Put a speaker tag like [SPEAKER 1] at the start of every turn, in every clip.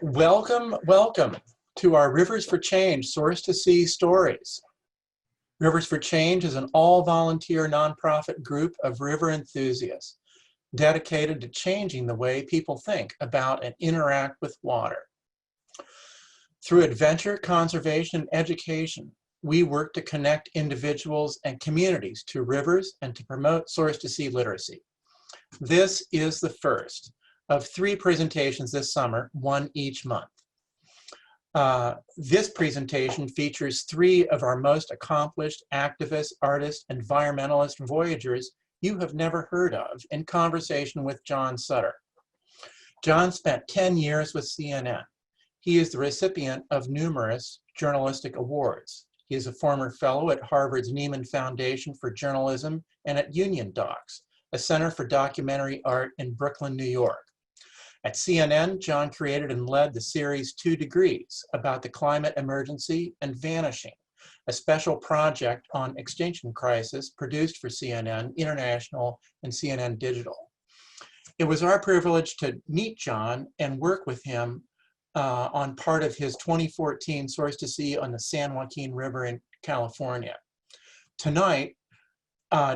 [SPEAKER 1] Welcome to our Rivers for Change Source to Sea stories. Rivers for Change is an all-volunteer nonprofit group of river enthusiasts dedicated to changing the way people think about and interact with water. Through adventure, conservation, and education, we work to connect individuals and communities to rivers and to promote source to sea literacy. This is the first of 3 presentations this summer, 1 each month. This presentation features 3 of our most accomplished activists, artists, environmentalist voyagers you have never heard of in conversation with John Sutter. John spent 10 years with CNN. He is the recipient of numerous journalistic awards. He is a former fellow at Harvard's Nieman Foundation for Journalism and at Union Docs, a center for documentary art in Brooklyn, New York. At CNN, John created and led the series 2 Degrees about the climate emergency and vanishing, a special project on extinction crisis produced for CNN International and CNN Digital. It was our privilege to meet John and work with him on part of his 2014 Source to Sea on the San Joaquin River in California. Tonight,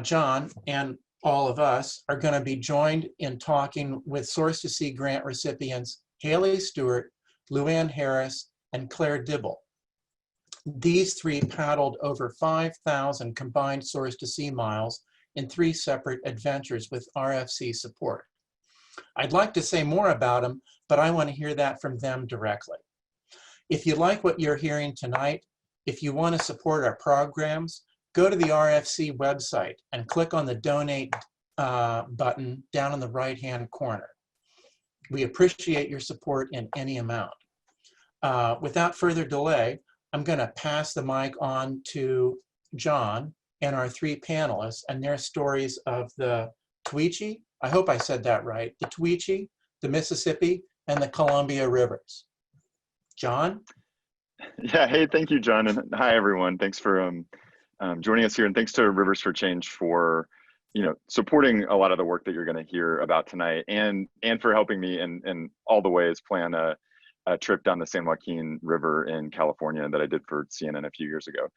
[SPEAKER 1] John and all of us are going to be joined in talking with Source to Sea grant recipients Hayley Stuart, LouAnne Harris, and Claire Dibble. These 3 paddled over 5,000 combined Source to Sea miles in 3 separate adventures with RFC Support. I'd like to say more about them, but I want to hear that from them directly. If you like what you're hearing tonight, if you want to support our programs, go to the RFC website and click on the donate button down in the right-hand corner. We appreciate your support in any amount. Without further delay, I'm going to pass the mic on to John and our 3 panelists and their stories of the Tuichi, I hope I said that right, the Tuichi, the Mississippi, and the Columbia rivers. John?
[SPEAKER 2] Yeah, hey, thank you, John, and hi, everyone. Thanks for joining us here, and thanks to Rivers for Change for, supporting a lot of the work that you're going to hear about tonight, and for helping me in all the ways plan a trip down the San Joaquin River in California that I did for CNN a few years ago.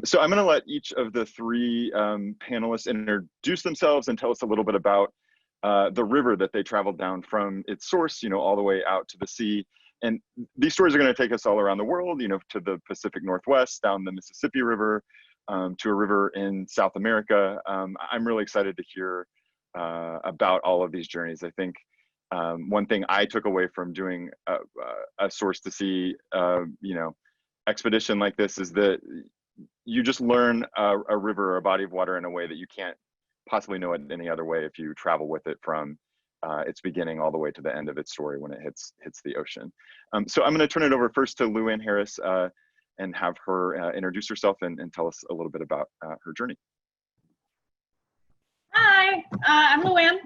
[SPEAKER 2] So I'm going to let each of the 3 panelists introduce themselves and tell us a little bit about the river that they traveled down from its source, all the way out to the sea. And these stories are going to take us all around the world, to the Pacific Northwest, down the Mississippi River, to a river in South America. I'm really excited to hear about all of these journeys. I think one thing I took away from doing a Source to Sea, expedition like this is that you just learn a river or a body of water in a way that you can't possibly know it any other way if you travel with it from its beginning all the way to the end of its story when it hits the ocean. So I'm going to turn it over first to LouAnne Harris and have her introduce herself and tell us a little bit about her journey.
[SPEAKER 3] Hi, I'm LouAnne.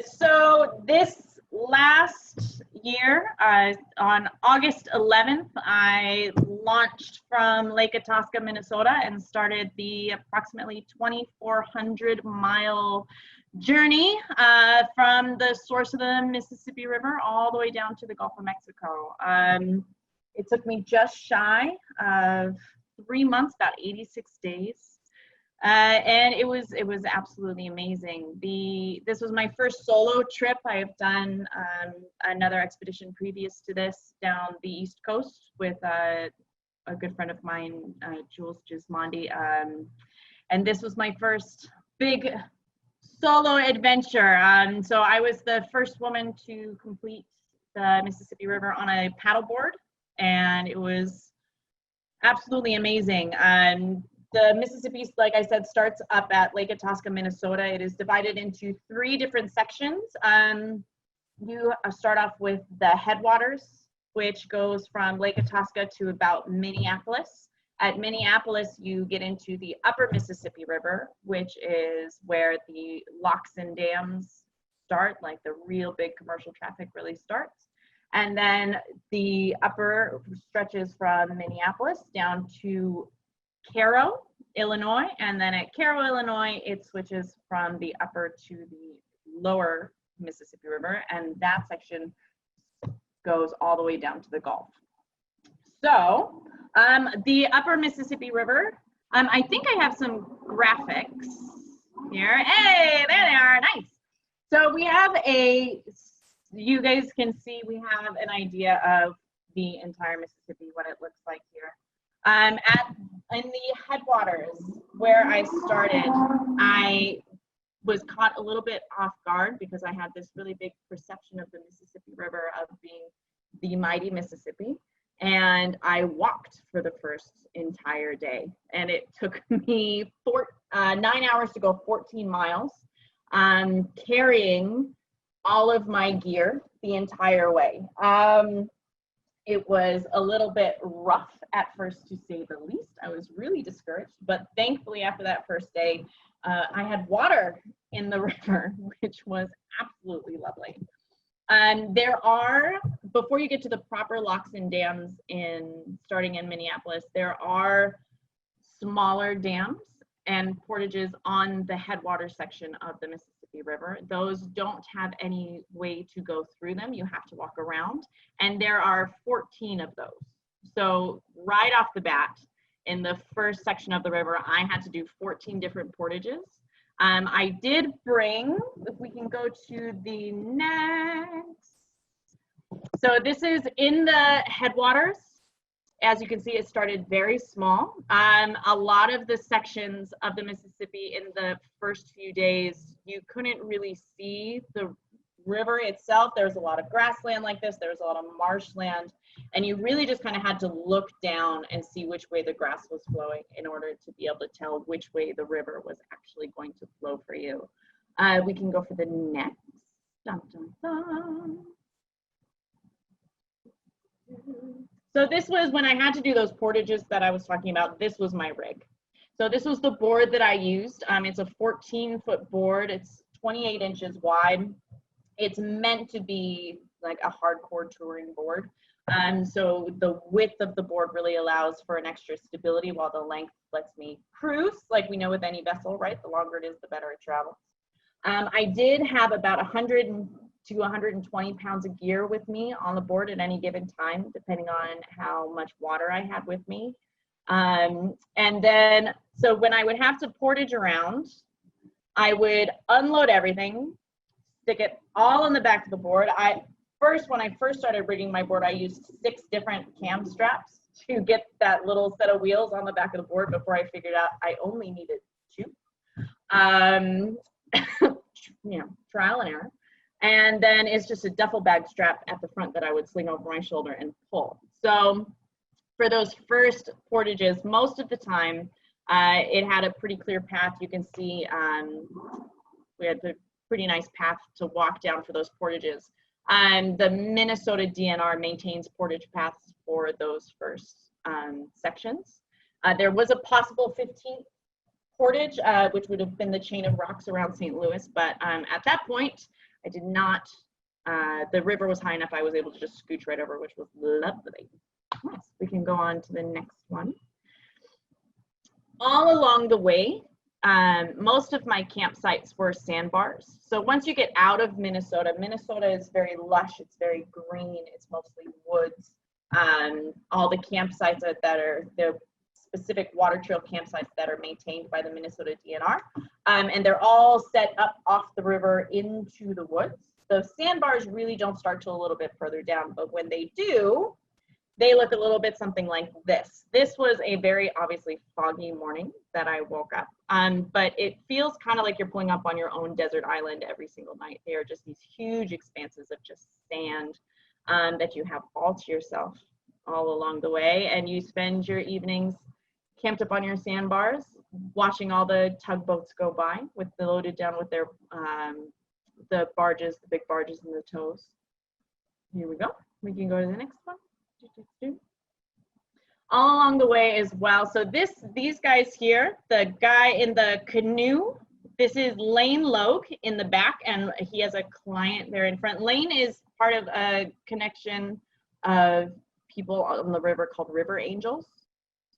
[SPEAKER 3] So this last year, on August 11th, I launched from Lake Itasca, Minnesota, and started the approximately 2,400 mile journey from the source of the Mississippi River all the way down to the Gulf of Mexico. It took me just shy of 3 months, about 86 days. And it was absolutely amazing. This was my first solo trip. I have done another expedition previous to this down the East Coast with a good friend of mine, Jules Gismondi. And this was my first big solo adventure. So I was the first woman to complete the Mississippi River on a paddleboard, and it was absolutely amazing. The Mississippi, like I said, starts up at Lake Itasca, Minnesota. It is divided into 3 different sections. You start off with the headwaters, which goes from Lake Itasca to about Minneapolis. At Minneapolis, you get into the upper Mississippi River, which is where the locks and dams start, like the real big commercial traffic really starts. And then the upper stretches from Minneapolis down to Cairo, Illinois, and then at Cairo, Illinois, it switches from the upper to the lower Mississippi River, and that section goes all the way down to the Gulf. So the upper Mississippi River, I think I have some graphics here. Hey, there they are, nice. So we have you guys can see we have an idea of the entire Mississippi, what it looks like here. In the headwaters where I started, I was caught a little bit off guard because I had this really big perception of the Mississippi River of being the mighty Mississippi. And I walked for the first entire day. And it took me 9 hours to go 14 miles, carrying all of my gear the entire way. It was a little bit rough at first, to say the least. I was really discouraged, but thankfully after that first day, I had water in the river, which was absolutely lovely. There are, before you get to the proper locks and dams starting in Minneapolis, there are smaller dams and portages on the headwater section of the Mississippi River. Those don't have any way to go through them. You have to walk around, and there are 14 of those. So right off the bat, in the first section of the river, I had to do 14 different portages. I did bring, if we can go to the next. So this is in the headwaters. As you can see, it started very small. A lot of the sections of the Mississippi in the first few days, you couldn't really see the river itself. There was a lot of grassland like this. There was a lot of marshland. And you really just kind of had to look down and see which way the grass was flowing in order to be able to tell which way the river was actually going to flow for you. We can go for the next. Dun, dun, dun. So this was when I had to do those portages that I was talking about. This was my rig. So this was the board that I used. It's a 14-foot board. It's 28 inches wide. It's meant to be like a hardcore touring board. So the width of the board really allows for an extra stability, while the length lets me cruise, like we know with any vessel, right? The longer it is, the better it travels. I did have about 100 to 120 pounds of gear with me on the board at any given time, depending on how much water I had with me. And then, so when I would have to portage around, I would unload everything, stick it all on the back of the board. When I first started rigging my board, I used 6 different cam straps to get that little set of wheels on the back of the board before I figured out I only needed 2. You know, trial and error. And then it's just a duffel bag strap at the front that I would sling over my shoulder and pull. So for those first portages, most of the time, it had a pretty clear path. You can see we had a pretty nice path to walk down for those portages. The Minnesota DNR maintains portage paths for those first sections. There was a possible 15th portage, which would have been the chain of rocks around St. Louis, but at that point, I did not, the river was high enough I was able to just scooch right over, which was lovely. Yes, we can go on to the next one. All along the way, most of my campsites were sandbars. So once you get out of Minnesota, Minnesota is very lush, it's very green, it's mostly woods. All the campsites that are the specific water trail campsites that are maintained by the Minnesota DNR. And they're all set up off the river into the woods. The sandbars really don't start till a little bit further down, but when they do, they look a little bit something like this. This was a very obviously foggy morning that I woke up, but it feels kind of like you're pulling up on your own desert island every single night. They are just these huge expanses of just sand that you have all to yourself all along the way, and you spend your evenings camped up on your sandbars, watching all the tugboats go by loaded down with their the barges, the big barges and the tows. Here we go. We can go to the next one. All along the way as well. So these guys here, the guy in the canoe, this is Lane Logue in the back, and he has a client there in front. Lane is part of a connection of people on the river called River Angels.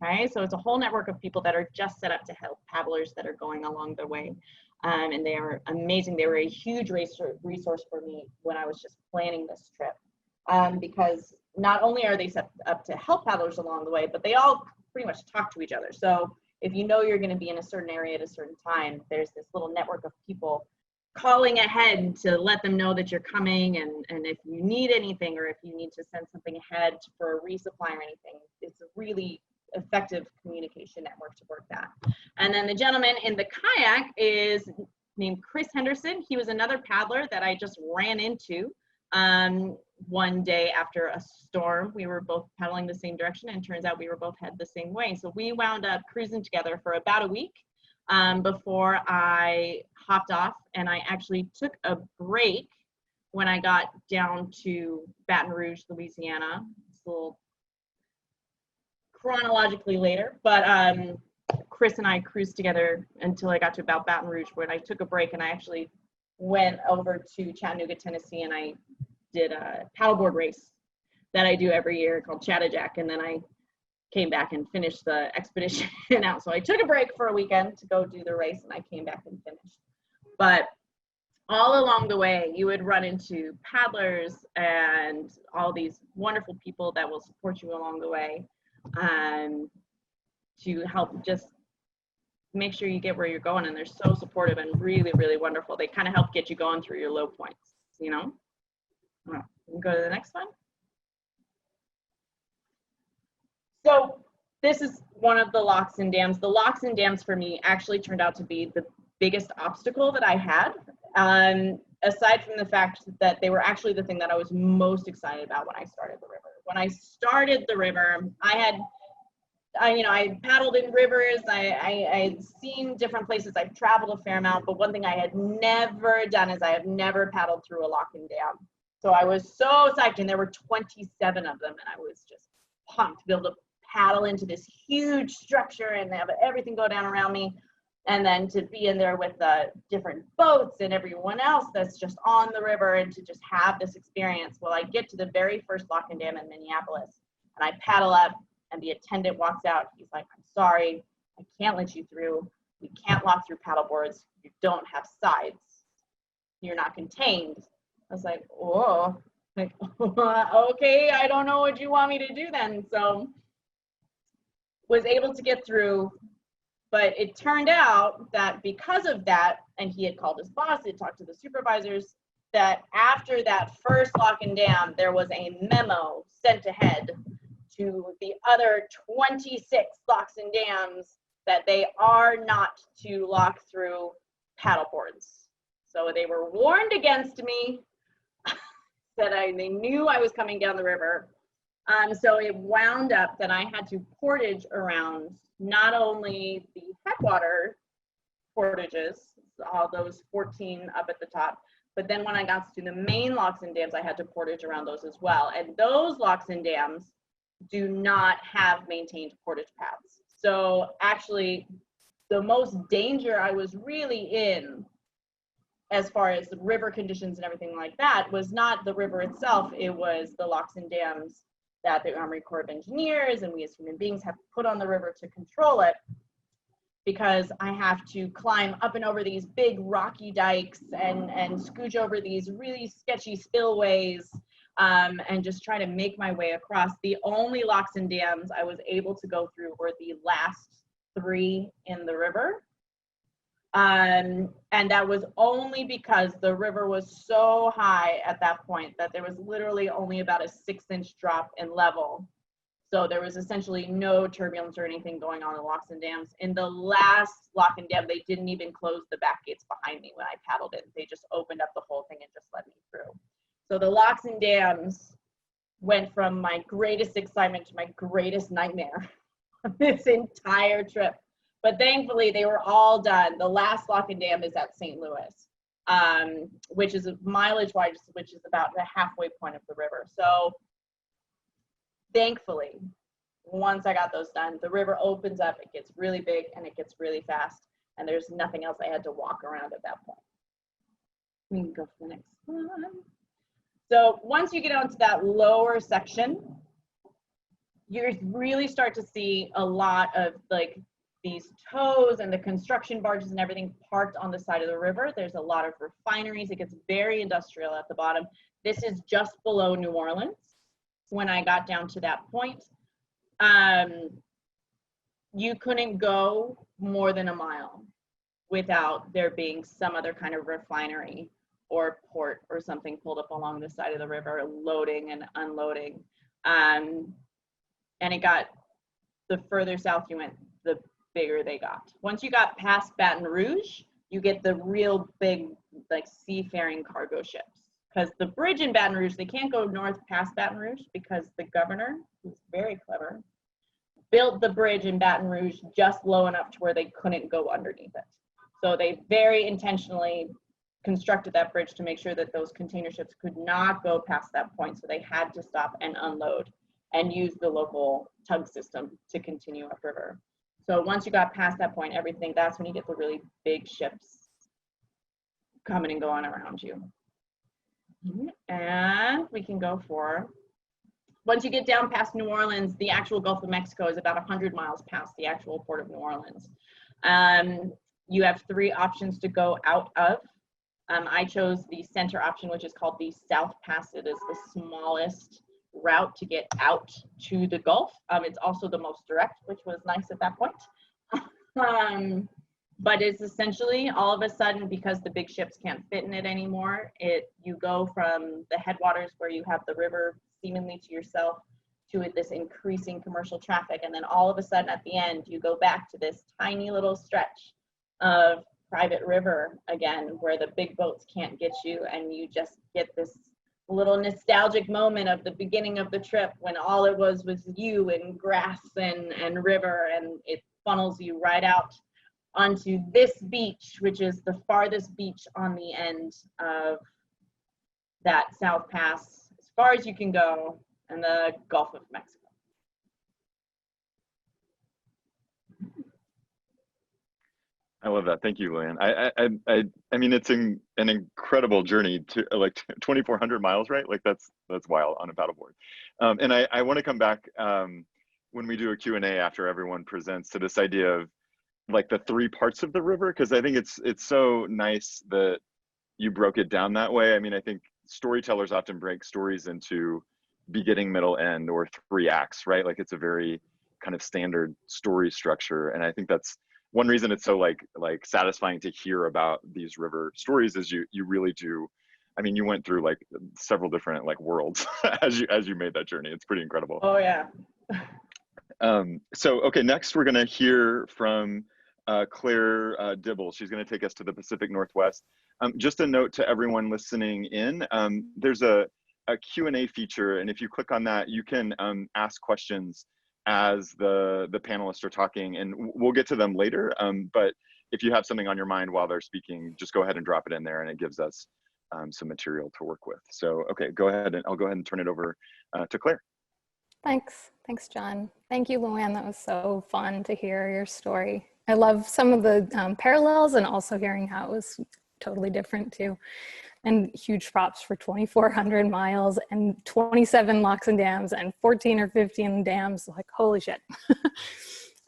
[SPEAKER 3] Okay, so it's a whole network of people that are just set up to help paddlers that are going along their way. And they are amazing. They were a huge resource for me when I was just planning this trip. because not only are they set up to help paddlers along the way, but they all pretty much talk to each other. So if you know you're going to be in a certain area at a certain time, there's this little network of people calling ahead to let them know that you're coming, and if you need anything, or if you need to send something ahead for a resupply or anything, it's a really effective communication network to work that. And then the gentleman in the kayak is named Chris Henderson. He was another paddler that I just ran into one day after a storm. We were both paddling the same direction, and turns out we were both headed the same way. So we wound up cruising together for about a week before I hopped off, and I actually took a break when I got down to Baton Rouge, Louisiana. It's a little chronologically later, but Chris and I cruised together until I got to about Baton Rouge, when I took a break, and I actually went over to Chattanooga, Tennessee, and I did a paddleboard race that I do every year called Chattajack, and then I came back and finished the expedition out. So I took a break for a weekend to go do the race, and I came back and finished. But all along the way, you would run into paddlers and all these wonderful people that will support you along the way to help just make sure you get where you're going. And they're so supportive and really, really wonderful. They kind of help get you going through your low points, you know? Well, we can go to the next one. So this is one of the locks and dams. The locks and dams for me actually turned out to be the biggest obstacle that I had, aside from the fact that they were actually the thing that I was most excited about when I started the river. When I started the river, I paddled in rivers. I had seen different places. I've traveled a fair amount, but one thing I had never done is I have never paddled through a lock and dam. So I was so psyched, and there were 27 of them, and I was just pumped to be able to paddle into this huge structure and have everything go down around me, and then to be in there with the different boats and everyone else that's just on the river, and to just have this experience. Well, I get to the very first lock and dam in Minneapolis, and I paddle up, and the attendant walks out. He's like, "I'm sorry, I can't let you through. We can't walk through paddle boards. You don't have sides. You're not contained." I was like, "Oh, like, okay, I don't know what you want me to do then." So was able to get through, but it turned out that because of that, and he had called his boss, he had talked to the supervisors, that after that first lock and dam, there was a memo sent ahead to the other 26 locks and dams that they are not to lock through paddle boards. So they were warned against me, that they knew I was coming down the river. So it wound up that I had to portage around not only the headwater portages, all those 14 up at the top, but then when I got to the main locks and dams, I had to portage around those as well. And those locks and dams do not have maintained portage paths. So actually, the most danger I was really in, as far as the river conditions and everything like that, was not the river itself. It was the locks and dams that the Army Corps of Engineers and we as human beings have put on the river to control it, because I have to climb up and over these big rocky dikes and scooch over these really sketchy spillways, and just try to make my way across. The only locks and dams I was able to go through were the last 3 in the river. And that was only because the river was so high at that point that there was literally only about a 6-inch drop in level. So there was essentially no turbulence or anything going on in locks and dams. In the last lock and dam, they didn't even close the back gates behind me when I paddled in. They just opened up the whole thing and just let me through. So the locks and dams went from my greatest excitement to my greatest nightmare this entire trip. But thankfully, they were all done. The last lock and dam is at St. Louis, which is mileage-wise, which is about the halfway point of the river. So thankfully, once I got those done, the river opens up, it gets really big, and it gets really fast, and there's nothing else I had to walk around at that point. We can go to the next one. So once you get onto that lower section, you really start to see a lot of like these tows and the construction barges and everything parked on the side of the river. There's a lot of refineries. It gets very industrial at the bottom. This is just below New Orleans when I got down to that point. You couldn't go more than a mile without there being some other kind of refinery or port or something pulled up along the side of the river, loading and unloading. And it got, the further south you went, the bigger they got. Once you got past Baton Rouge, you get the real big, like, seafaring cargo ships. Because the bridge in Baton Rouge, they can't go north past Baton Rouge because the governor, who's very clever, built the bridge in Baton Rouge just low enough to where they couldn't go underneath it. So they very intentionally constructed that bridge to make sure that those container ships could not go past that point. So they had to stop and unload and use the local tug system to continue upriver. So once you got past that point, everything, that's when you get the really big ships coming and going around you. And we can go for, once you get down past New Orleans, the actual Gulf of Mexico is about 100 miles past the actual port of New Orleans. You have 3 options to go out of. I chose the center option, which is called the South Pass. It is the smallest route to get out to the Gulf. It's also the most direct, which was nice at that point. But it's essentially, all of a sudden, because the big ships can't fit in it anymore, you go from the headwaters where you have the river seemingly to yourself to this increasing commercial traffic. And then all of a sudden at the end, you go back to this tiny little stretch of private river again, where the big boats can't get you, and you just get this little nostalgic moment of the beginning of the trip when all it was you and grass and river, and it funnels you right out onto this beach, which is the farthest beach on the end of that South Pass, as far as you can go, in the Gulf of Mexico.
[SPEAKER 2] I love that. Thank you, LouAnne. I mean, it's an incredible journey to like 2,400 miles, right? Like that's wild on a paddleboard. And I want to come back when we do a Q&A after everyone presents to this idea of like the 3 parts of the river, because I think it's so nice that you broke it down that way. I mean, I think storytellers often break stories into beginning, middle, end, or 3 acts, right? Like it's a very kind of standard story structure, and I think that's one reason it's so like satisfying to hear about these river stories is you really do. I mean, you went through like several different like worlds as you made that journey. It's pretty incredible.
[SPEAKER 3] Oh yeah.
[SPEAKER 2] So okay, next we're gonna hear from Claire Dibble. She's gonna take us to the Pacific Northwest. Just a note to everyone listening in, there's a Q&A feature, and if you click on that, you can ask questions as the panelists are talking, and we'll get to them later. But if you have something on your mind while they're speaking, just go ahead and drop it in there, and it gives us some material to work with. So, okay, go ahead, and I'll go ahead and turn it over to Claire.
[SPEAKER 4] Thanks, John. Thank you, LouAnne. That was so fun to hear your story. I love some of the parallels, and also hearing how it was totally different too. And huge props for 2,400 miles and 27 locks and dams and 14 or 15 dams. Like, holy shit.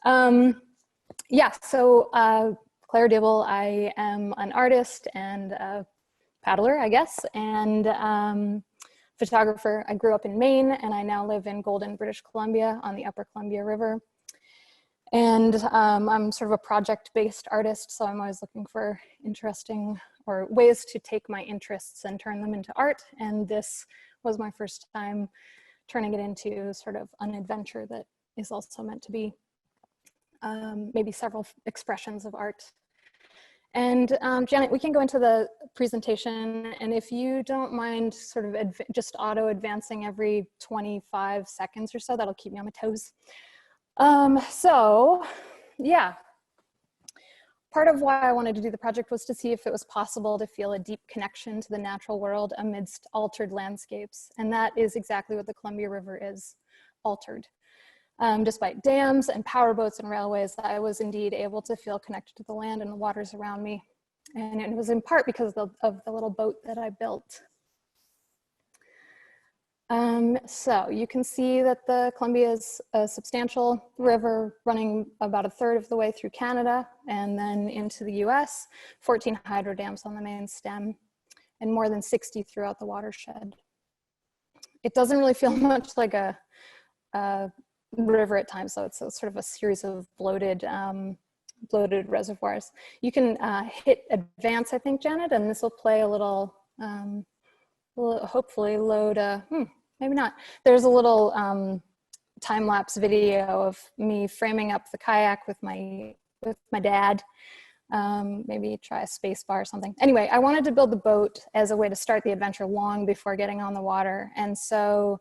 [SPEAKER 4] Yeah, so Claire Dibble, I am an artist and a paddler, I guess, and photographer. I grew up in Maine, and I now live in Golden, British Columbia on the Upper Columbia River. And I'm sort of a project-based artist, so I'm always looking for interesting or ways to take my interests and turn them into art. And this was my first time turning it into sort of an adventure that is also meant to be maybe several expressions of art. And Janet, we can go into the presentation, and if you don't mind sort of just auto advancing every 25 seconds or so, that'll keep me on my toes. So yeah, part of why I wanted to do the project was to see if it was possible to feel a deep connection to the natural world amidst altered landscapes. And that is exactly what the Columbia River is, altered. Despite dams and power boats and railways, I was indeed able to feel connected to the land and the waters around me. And it was in part because of the little boat that I built. So you can see that the Columbia is a substantial river running about a third of the way through Canada and then into the US, 14 hydro dams on the main stem, and more than 60 throughout the watershed. It doesn't really feel much like a river at times, so it's sort of a series of bloated reservoirs. You can hit advance, I think, Janet, and this will play a little, hopefully load, maybe not. There's a little time-lapse video of me framing up the kayak with my dad. Maybe try a space bar or something. Anyway, I wanted to build the boat as a way to start the adventure long before getting on the water. And so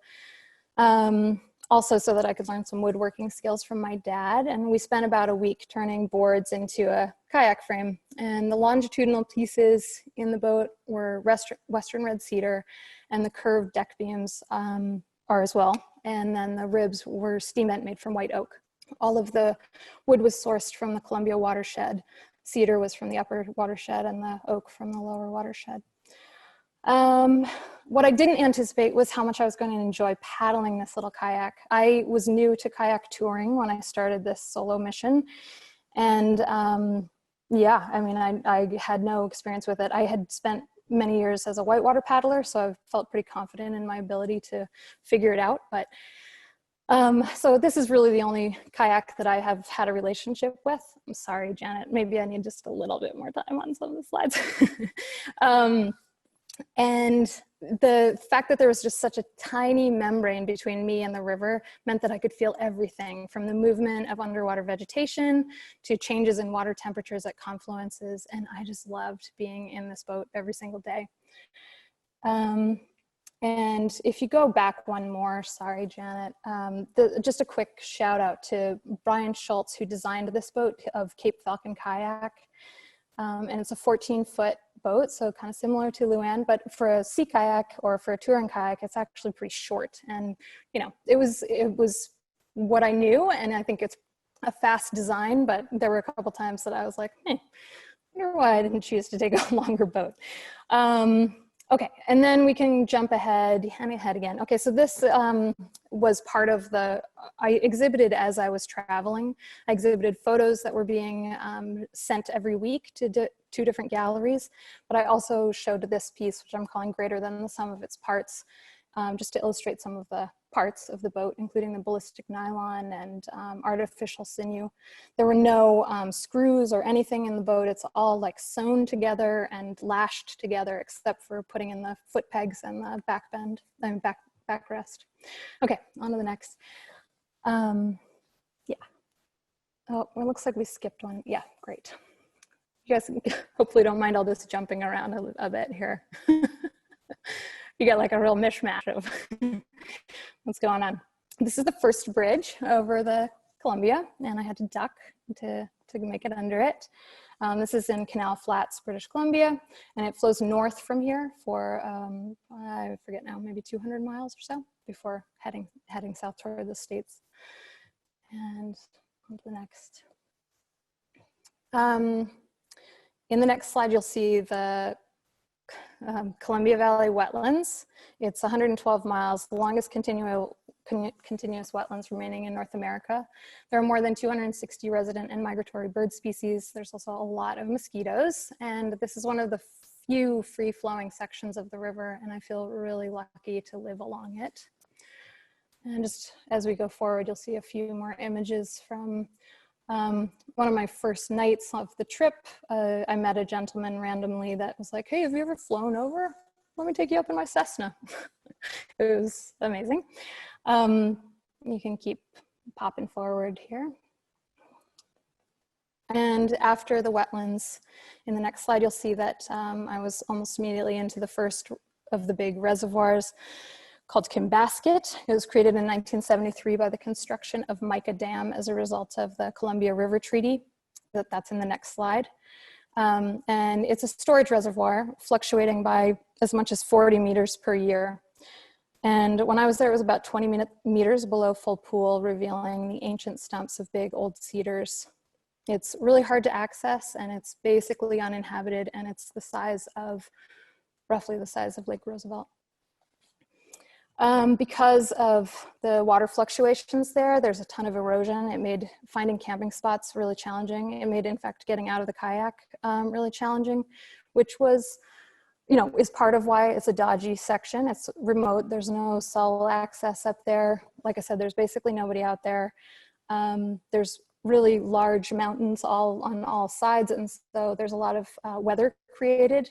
[SPEAKER 4] also so that I could learn some woodworking skills from my dad. And we spent about a week turning boards into a kayak frame. And the longitudinal pieces in the boat were Western red cedar, and the curved deck beams are as well. And then the ribs were steam bent made from white oak. All of the wood was sourced from the Columbia watershed. Cedar was from the upper watershed and the oak from the lower watershed. What I didn't anticipate was how much I was going to enjoy paddling this little kayak. I was new to kayak touring when I started this solo mission. And yeah, I mean, I had no experience with it. I had spent many years as a whitewater paddler, so I felt pretty confident in my ability to figure it out. But so this is really the only kayak that I have had a relationship with. I'm sorry, Janet, maybe I need just a little bit more time on some of the slides. And the fact that there was just such a tiny membrane between me and the river meant that I could feel everything, from the movement of underwater vegetation to changes in water temperatures at confluences. And I just loved being in this boat every single day. And if you go back one more, sorry, Janet, just a quick shout out to Brian Schultz, who designed this boat of Cape Falcon Kayak. And it's a 14-foot boat, so kind of similar to LouAnne, but for a sea kayak or for a touring kayak, it's actually pretty short. And, you know, it was what I knew, and I think it's a fast design, but there were a couple times that I was like, I wonder why I didn't choose to take a longer boat. Okay, and then we can jump ahead again. Okay, so this was part of I exhibited as I was traveling. I exhibited photos that were being sent every week to two different galleries, but I also showed this piece, which I'm calling Greater Than the Sum of Its Parts, just to illustrate some of the parts of the boat, including the ballistic nylon and artificial sinew. There were no screws or anything in the boat. It's all like sewn together and lashed together, except for putting in the foot pegs and the back bend and backrest. Okay, on to the next. Yeah. Oh, it looks like we skipped one. Yeah, great. You guys hopefully don't mind all this jumping around a bit here. You get like a real mishmash of what's going on. This is the first bridge over the Columbia, and I had to duck to make it under it. This is in Canal Flats, British Columbia, and it flows north from here for, I forget now, maybe 200 miles or so before heading south toward the States. And on to the next. In the next slide, you'll see the Columbia Valley wetlands. It's 112 miles, the longest continuous wetlands remaining in North America. There are more than 260 resident and migratory bird species. There's also a lot of mosquitoes, and this is one of the few free-flowing sections of the river, and I feel really lucky to live along it. And just as we go forward, you'll see a few more images from one of my first nights of the trip. I met a gentleman randomly that was like, hey, have you ever flown over? Let me take you up in my Cessna. It was amazing. You can keep popping forward here. And after the wetlands, in the next slide, you'll see that I was almost immediately into the first of the big reservoirs, called Kimbasket. It was created in 1973 by the construction of Mica Dam as a result of the Columbia River Treaty. That's in the next slide. And it's a storage reservoir fluctuating by as much as 40 meters per year. And when I was there, it was about 20 meters below full pool, revealing the ancient stumps of big old cedars. It's really hard to access, and it's basically uninhabited, and it's the size of, roughly the size of Lake Roosevelt. Because of the water fluctuations there, there's a ton of erosion. It made finding camping spots really challenging. It made, in fact, getting out of the kayak really challenging, which was, you know, is part of why it's a dodgy section. It's remote. There's no cell access up there. Like I said, there's basically nobody out there. There's really large mountains on all sides, and so there's a lot of weather created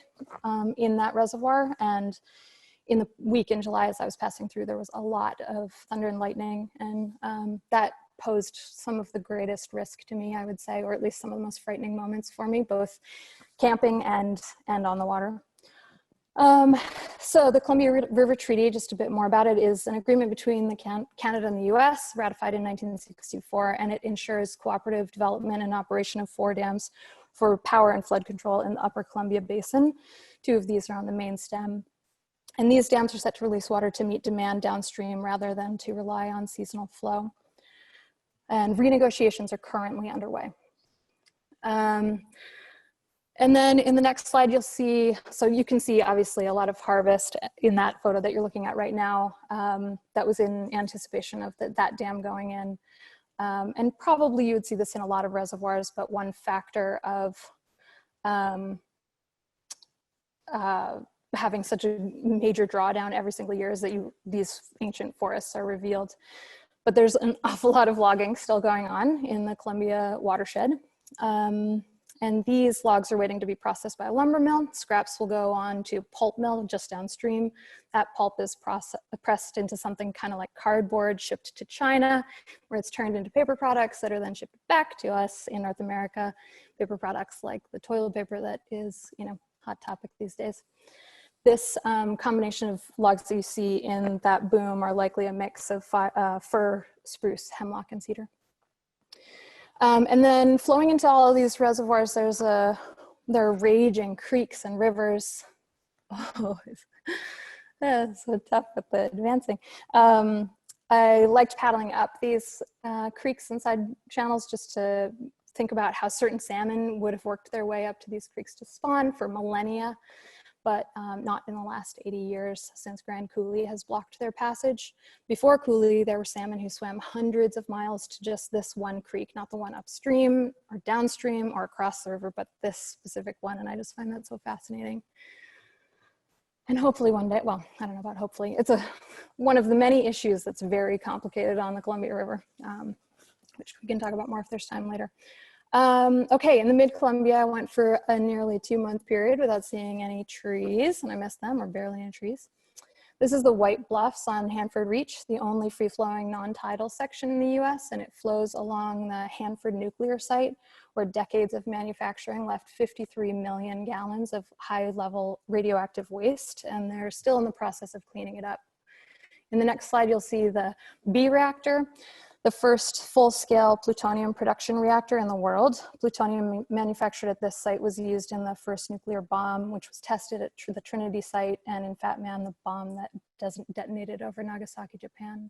[SPEAKER 4] in that reservoir. And in the week in July, as I was passing through, there was a lot of thunder and lightning, and that posed some of the greatest risk to me, I would say, or at least some of the most frightening moments for me, both camping and on the water. So the Columbia River Treaty, just a bit more about it, is an agreement between Canada and the US, ratified in 1964, and it ensures cooperative development and operation of 4 dams for power and flood control in the Upper Columbia Basin. 2 of these are on the main stem. And these dams are set to release water to meet demand downstream rather than to rely on seasonal flow. And renegotiations are currently underway. And then in the next slide, you'll see, so you can see obviously a lot of harvest in that photo that you're looking at right now. That was in anticipation of that dam going in. And probably you would see this in a lot of reservoirs, but one factor of having such a major drawdown every single year is that these ancient forests are revealed. But there's an awful lot of logging still going on in the Columbia watershed. And these logs are waiting to be processed by a lumber mill. Scraps will go on to a pulp mill just downstream. That pulp is pressed into something kind of like cardboard, shipped to China, where it's turned into paper products that are then shipped back to us in North America. Paper products like the toilet paper that is, you know, hot topic these days. This combination of logs that you see in that boom are likely a mix of fir, spruce, hemlock, and cedar. And then flowing into all of these reservoirs, there are raging creeks and rivers. Oh, it's so tough with the advancing. I liked paddling up these creeks and side channels just to think about how certain salmon would have worked their way up to these creeks to spawn for millennia, but not in the last 80 years since Grand Coulee has blocked their passage. Before Coulee, there were salmon who swam hundreds of miles to just this one creek, not the one upstream or downstream or across the river, but this specific one, and I just find that so fascinating. And hopefully one day, well, I don't know about hopefully, it's one of the many issues that's very complicated on the Columbia River, which we can talk about more if there's time later. Okay, in the mid-Columbia, I went for a nearly 2-month period without seeing any trees, and I missed them, or barely any trees. This is the White Bluffs on Hanford Reach, the only free-flowing non-tidal section in the US, and it flows along the Hanford nuclear site, where decades of manufacturing left 53 million gallons of high-level radioactive waste, and they're still in the process of cleaning it up. In the next slide, you'll see the B reactor. The first full-scale plutonium production reactor in the world. Plutonium manufactured at this site was used in the first nuclear bomb, which was tested at the Trinity site, and in Fat Man, the bomb that detonated over Nagasaki, Japan.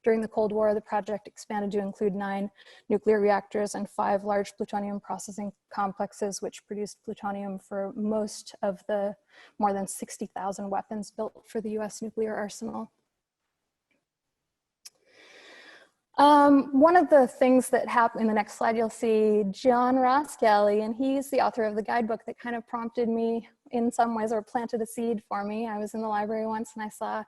[SPEAKER 4] During the Cold War, the project expanded to include 9 nuclear reactors and 5 large plutonium processing complexes, which produced plutonium for most of the more than 60,000 weapons built for the US nuclear arsenal. One of the things that happened, in the next slide, you'll see John Kelly, and he's the author of the guidebook that kind of prompted me in some ways, or planted a seed for me. I was in the library once and I saw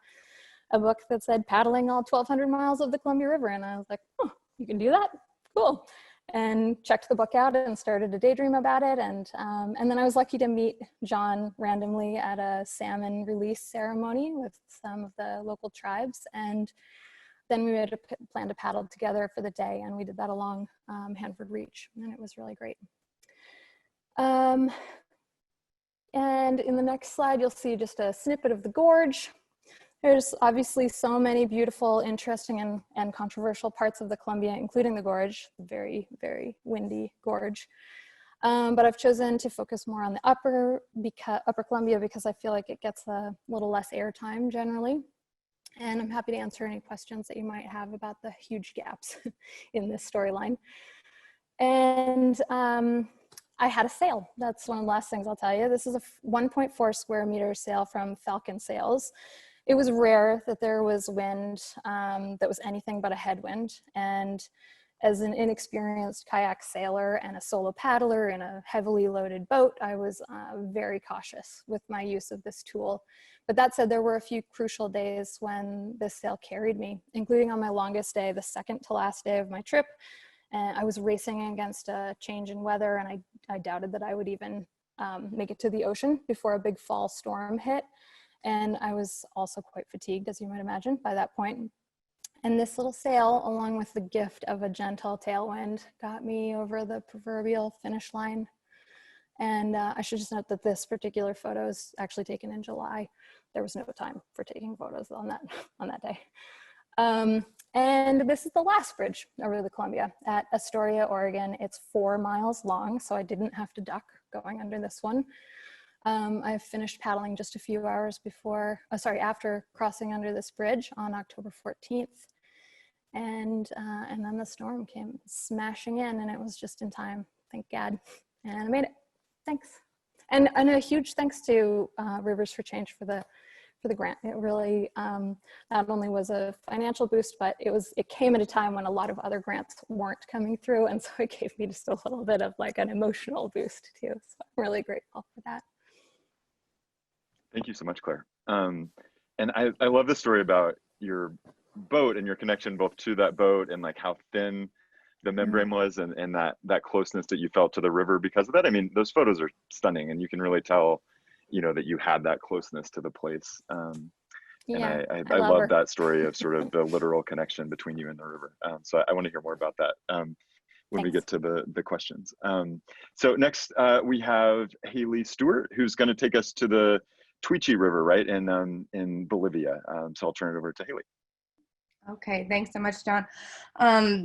[SPEAKER 4] a book that said paddling all 1,200 miles of the Columbia River. And I was like, oh, you can do that? Cool. And checked the book out and started to daydream about it. And then I was lucky to meet John randomly at a salmon release ceremony with some of the local tribes. And then we made a plan to paddle together for the day, and we did that along Hanford Reach, and it was really great. And in the next slide, you'll see just a snippet of the gorge. There's obviously so many beautiful, interesting, and controversial parts of the Columbia, including the gorge, the very, very windy gorge. But I've chosen to focus more on the upper Columbia because I feel like it gets a little less airtime generally. And I'm happy to answer any questions that you might have about the huge gaps in this storyline. And I had a sail. That's one of the last things I'll tell you. This is a 1.4 square meter sail from Falcon Sails. it was rare that there was wind that was anything but a headwind. And as an inexperienced kayak sailor and a solo paddler in a heavily loaded boat, I was very cautious with my use of this tool. But that said, there were a few crucial days when this sail carried me, including on my longest day, the second to last day of my trip. And I was racing against a change in weather, and I doubted that I would even make it to the ocean before a big fall storm hit. And I was also quite fatigued, as you might imagine, by that point. And this little sail, along with the gift of a gentle tailwind, got me over the proverbial finish line. And I should just note that this particular photo is actually taken in July. There was no time for taking photos on that day. And this is the last bridge over the Columbia at Astoria, Oregon. It's 4 miles long, so I didn't have to duck going under this one. I finished paddling just a few hours after crossing under this bridge on October 14th. And then the storm came smashing in, and it was just in time, thank God. And I made it, thanks. And a huge thanks to Rivers for Change for the grant. It really not only was a financial boost, but it came at a time when a lot of other grants weren't coming through. And so it gave me just a little bit of like an emotional boost too. So I'm really grateful for that.
[SPEAKER 2] Thank you so much, Claire. And I love the story about your boat and your connection both to that boat and like how thin the membrane was and that closeness that you felt to the river because of that. I mean, those photos are stunning and you can really tell, you know, that you had that closeness to the place.
[SPEAKER 4] Yeah,
[SPEAKER 2] and I love that story of sort of the literal connection between you and the river. So I want to hear more about that when we get to the questions. So next we have Hayley Stuart, who's going to take us to the Tuichi River, right, in Bolivia. So I'll turn it over to Hayley.
[SPEAKER 5] Okay, thanks so much, John.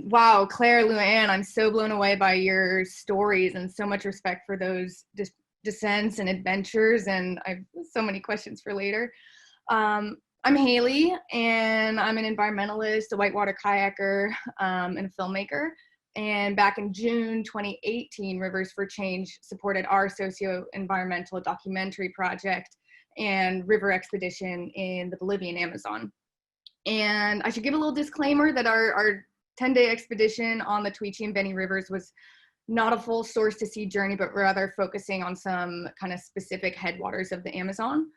[SPEAKER 5] Wow, Claire, LouAnne, I'm so blown away by your stories and so much respect for those descents and adventures, and I have so many questions for later. I'm Hayley, and I'm an environmentalist, a whitewater kayaker, and a filmmaker. And back in June 2018, Rivers for Change supported our socio-environmental documentary project and river expedition in the Bolivian Amazon. And I should give a little disclaimer that our 10-day expedition on the Tuichi and Beni rivers was not a full source to sea journey, but rather focusing on some kind of specific headwaters of the Amazon.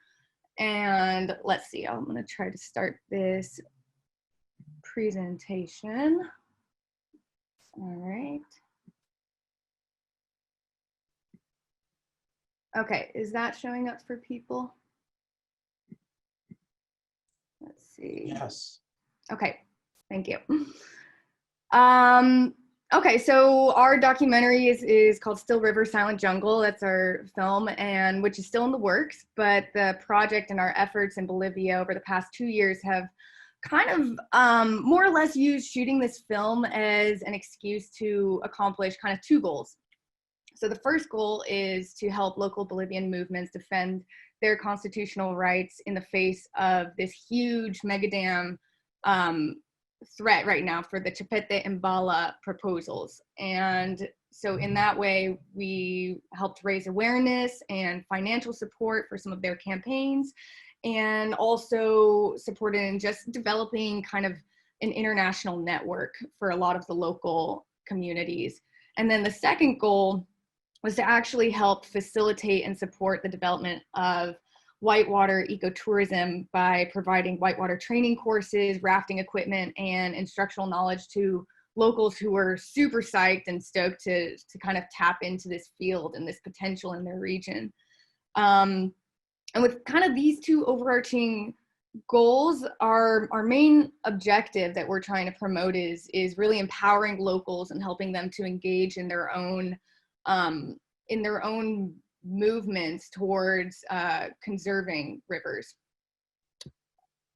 [SPEAKER 5] And let's see, I'm gonna try to start this presentation. All right. Okay, is that showing up for people? Let's see.
[SPEAKER 1] Yes.
[SPEAKER 5] Okay, thank you. Okay, so our documentary is called Still River, Silent Jungle. That's our film, and which is still in the works, but the project and our efforts in Bolivia over the past 2 years have kind of more or less used shooting this film as an excuse to accomplish kind of 2 goals. So the first goal is to help local Bolivian movements defend their constitutional rights in the face of this huge megadam threat right now for the Chapete and Bala proposals. And so in that way, we helped raise awareness and financial support for some of their campaigns, and also supported in just developing kind of an international network for a lot of the local communities. And then the second goal was to actually help facilitate and support the development of whitewater ecotourism by providing whitewater training courses, rafting equipment, and instructional knowledge to locals who were super psyched and stoked to kind of tap into this field and this potential in their region. And with kind of these 2 overarching goals, our main objective that we're trying to promote is really empowering locals and helping them to engage in their own movements towards conserving rivers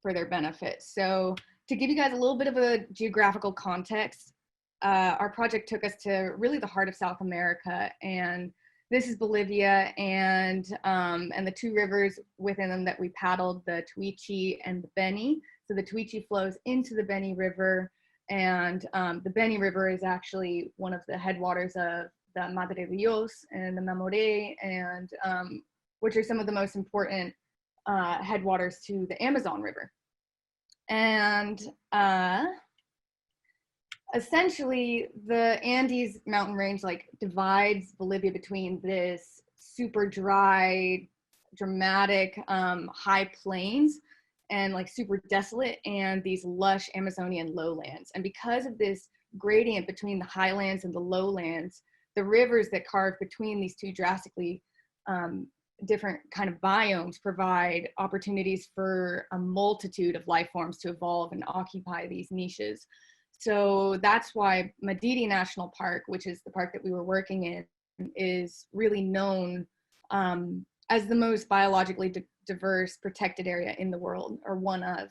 [SPEAKER 5] for their benefit. So to give you guys a little bit of a geographical context, our project took us to really the heart of South America, and this is Bolivia, and the 2 rivers within them that we paddled, the Tuichi and the Beni. So the Tuichi flows into the Beni River, and the Beni River is actually one of the headwaters of the Madre de Dios and the Mamoré, and which are some of the most important headwaters to the Amazon River. And essentially the Andes mountain range like divides Bolivia between this super dry, dramatic high plains and like super desolate and these lush Amazonian lowlands. And because of this gradient between the highlands and the lowlands, the rivers that carve between these two drastically different kind of biomes provide opportunities for a multitude of life forms to evolve and occupy these niches. So that's why Madidi National Park, which is the park that we were working in, is really known as the most biologically diverse protected area in the world, or one of,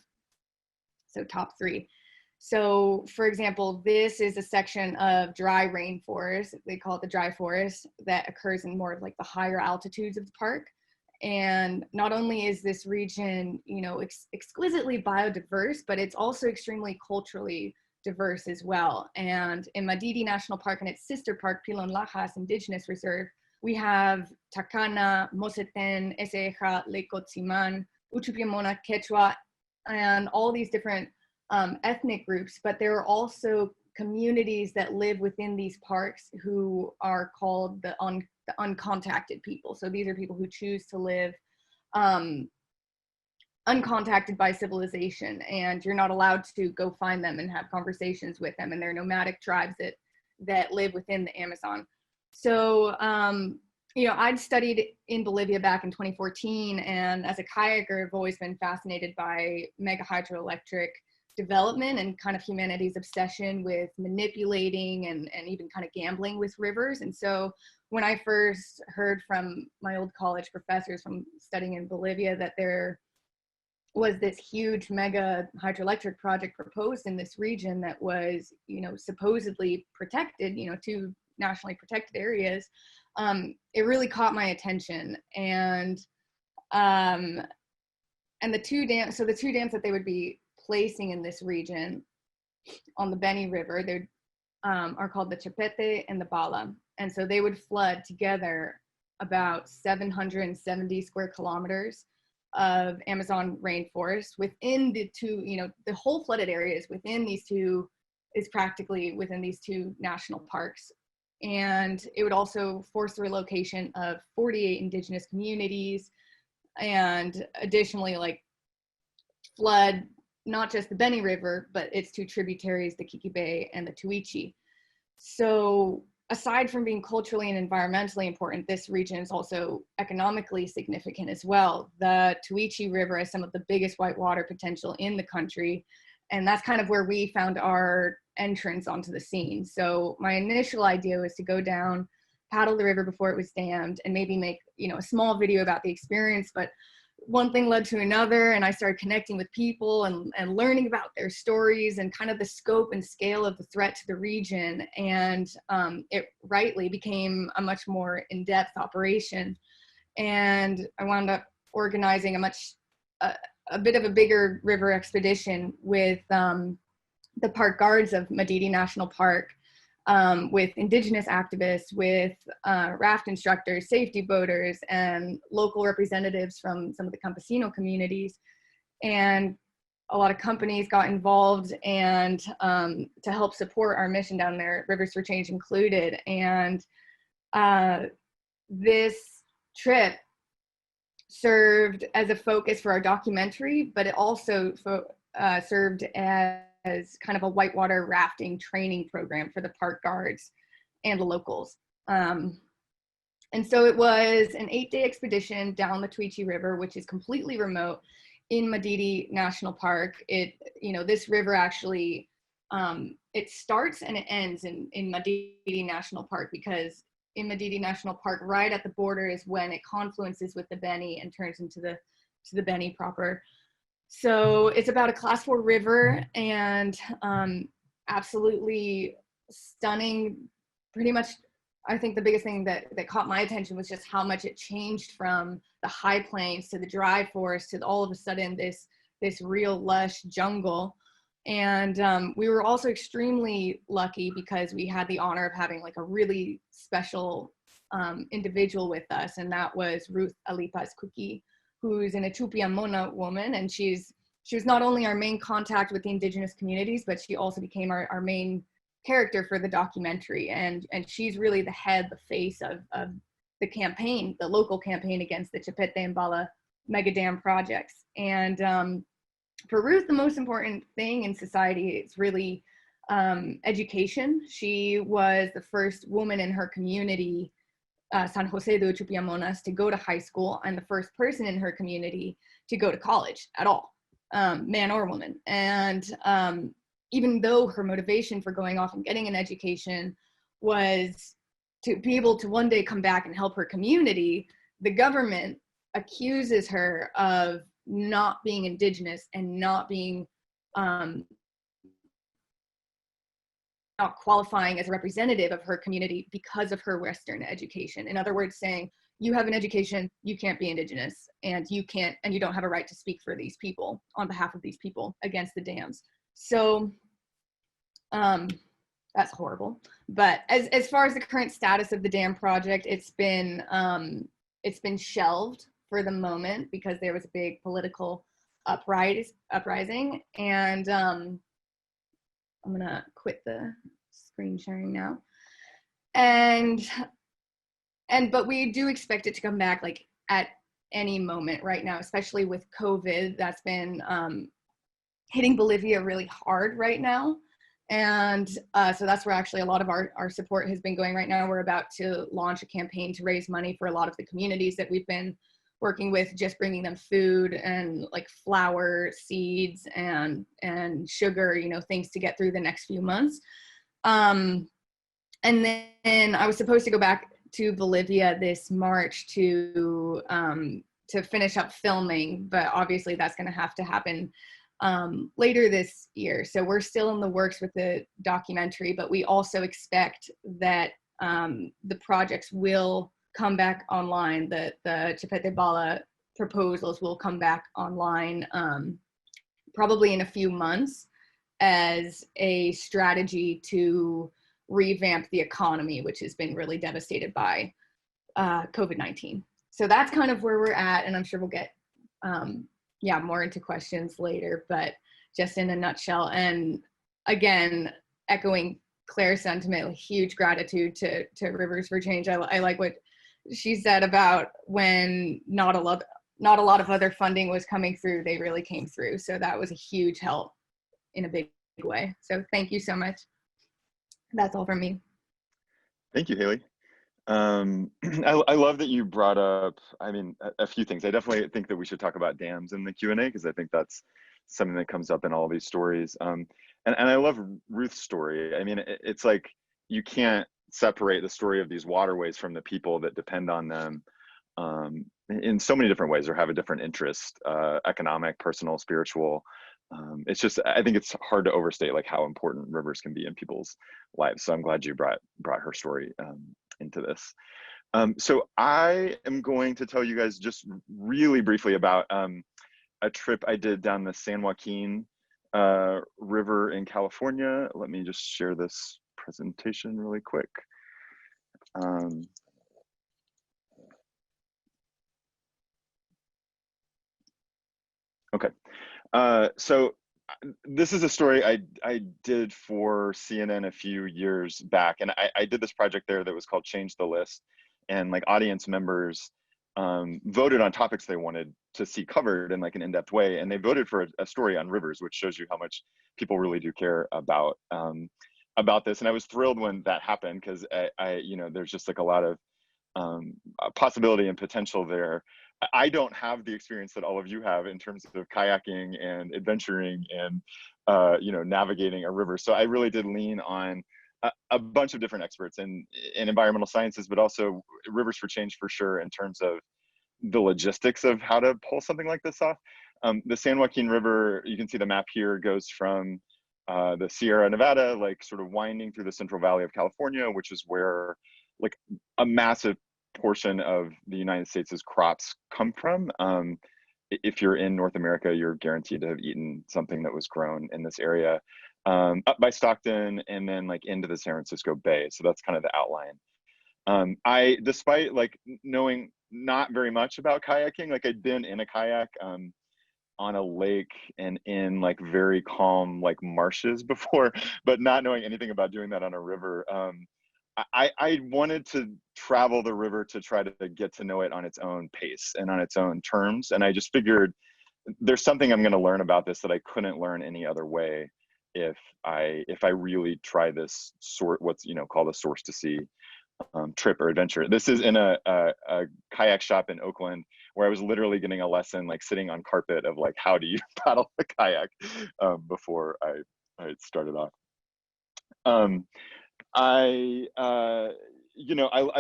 [SPEAKER 5] so top 3. So for example, this is a section of dry rainforest, they call it the dry forest, that occurs in more of like the higher altitudes of the park. And not only is this region, you know, exquisitely biodiverse, but it's also extremely culturally diverse as well. And in Madidi National Park and its sister park, Pilon Lajas Indigenous Reserve, we have Takana, Moseten, Eseja, Lekotziman, Uchupiamona, Quechua, and all these different ethnic groups, but there are also communities that live within these parks who are called the uncontacted people. So these are people who choose to live uncontacted by civilization, and you're not allowed to go find them and have conversations with them, and they're nomadic tribes that live within the Amazon. So you know, I'd studied in Bolivia back in 2014, and as a kayaker, I've always been fascinated by mega hydroelectric development and kind of humanity's obsession with manipulating and even kind of gambling with rivers. And so when I first heard from my old college professors from studying in Bolivia that there was this huge mega hydroelectric project proposed in this region that was, you know, supposedly protected, you know, 2 nationally protected areas, it really caught my attention. And the 2 dams, so the 2 dams that they would be placing in this region on the Beni River, they are called the Chapete and the Bala. And so they would flood together about 770 square kilometers of Amazon rainforest within the 2, you know, the whole flooded areas within these 2 is practically within these 2 national parks. And it would also force the relocation of 48 indigenous communities, and additionally like flood not just the Beni River, but its 2 tributaries, the Quiquibé and the Tuichi. So aside from being culturally and environmentally important, this region is also economically significant as well. The Tuichi River has some of the biggest whitewater potential in the country, and that's kind of where we found our entrance onto the scene. So my initial idea was to go down, paddle the river before it was dammed, and maybe make, you know, a small video about the experience. But one thing led to another, and I started connecting with people and learning about their stories and kind of the scope and scale of the threat to the region. And it rightly became a much more in-depth operation. And I wound up organizing a bit of a bigger river expedition with the park guards of Madidi National Park, with indigenous activists, with raft instructors, safety boaters, and local representatives from some of the campesino communities. And a lot of companies got involved and to help support our mission down there, Rivers for Change included. And this trip served as a focus for our documentary, but it also served as kind of a whitewater rafting training program for the park guards and the locals. And so it was an 8-day expedition down the Tuichi River, which is completely remote in Madidi National Park. It, you know, this river actually, it starts and it ends in Madidi National Park, because in Madidi National Park, right at the border is when it confluences with the Beni and turns into the Beni proper. So it's about a class 4 river, and absolutely stunning. Pretty much, I think the biggest thing that caught my attention was just how much it changed from the high plains to the dry forest to all of a sudden this real lush jungle. And we were also extremely lucky because we had the honor of having like a really special individual with us, and that was Ruth Alipas Kuki, who's an Tupiamona woman, and she was not only our main contact with the indigenous communities, but she also became our main character for the documentary. And she's really the head, the face of the campaign, the local campaign against the Chipete and Bala mega dam projects. And for Ruth, the most important thing in society is really education. She was the first woman in her community, San Jose de Chupiamonas, to go to high school, and the first person in her community to go to college at all, man or woman. And even though her motivation for going off and getting an education was to be able to one day come back and help her community, the government accuses her of not being indigenous and not being not qualifying as a representative of her community because of her Western education. In other words, saying, you have an education, you can't be indigenous, and you don't have a right to speak for these people, on behalf of these people, against the dams. So that's horrible. But as far as the current status of the dam project, it's been shelved for the moment because there was a big political uprising. And I'm gonna quit the screen sharing now. But we do expect it to come back like at any moment right now, especially with COVID. That's been hitting Bolivia really hard right now. And so that's where actually a lot of our support has been going right now. We're about to launch a campaign to raise money for a lot of the communities that we've been working with, just bringing them food and like flour, seeds, and sugar, things to get through the next few months. And then I was supposed to go back to Bolivia this March to finish up filming, but obviously that's going to have to happen later this year. So we're still in the works with the documentary, but we also expect that the projects will come back online. The Chipete Bala proposals will come back online probably in a few months as a strategy to revamp the economy, which has been really devastated by COVID-19. So that's kind of where we're at, and I'm sure we'll get more into questions later, but just in a nutshell. And again, echoing Claire's sentiment, huge gratitude to Rivers for Change. I like what she said about when not a lot of other funding was coming through, they really came through. So that was a huge help in a big way. So thank you so much. That's all from me.
[SPEAKER 2] Thank you, Hayley. I love that you brought up, a few things. I definitely think that we should talk about dams in the Q&A, because I think that's something that comes up in all these stories. And I love Ruth's story. It's like you can't separate the story of these waterways from the people that depend on them in so many different ways, or have a different interest, economic, personal, spiritual. It's just, I think it's hard to overstate like how important rivers can be in people's lives. So I'm glad you brought her story into this. So I am going to tell you guys just really briefly about a trip I did down the San Joaquin River in California. Let me just share this presentation really quick. Okay. So this is a story I did for CNN a few years back, and I did this project there that was called Change the List, and like audience members voted on topics they wanted to see covered in like an in-depth way, and they voted for a story on rivers, which shows you how much people really do care about this. And I was thrilled when that happened, because I there's just like a lot of possibility and potential there. I don't have the experience that all of you have in terms of kayaking and adventuring and navigating a river. So I really did lean on a bunch of different experts in environmental sciences, but also Rivers for Change for sure, in terms of the logistics of how to pull something like this off. The San Joaquin River, you can see the map here, goes from the Sierra Nevada, like sort of winding through the Central Valley of California, which is where like a massive portion of the United States' crops come from. If you're in North America, you're guaranteed to have eaten something that was grown in this area, up by Stockton and then like into the San Francisco Bay. So that's kind of the outline. Despite like knowing not very much about kayaking. Like I'd been in a kayak on a lake and in like very calm like marshes before, but not knowing anything about doing that on a river. I wanted to travel the river to try to get to know it on its own pace and on its own terms. And I just figured there's something I'm going to learn about this that I couldn't learn any other way if I really try this what's called a source to sea trip or adventure. This is in a kayak shop in Oakland where I was literally getting a lesson, like sitting on carpet of like, how do you paddle a kayak before I started off. I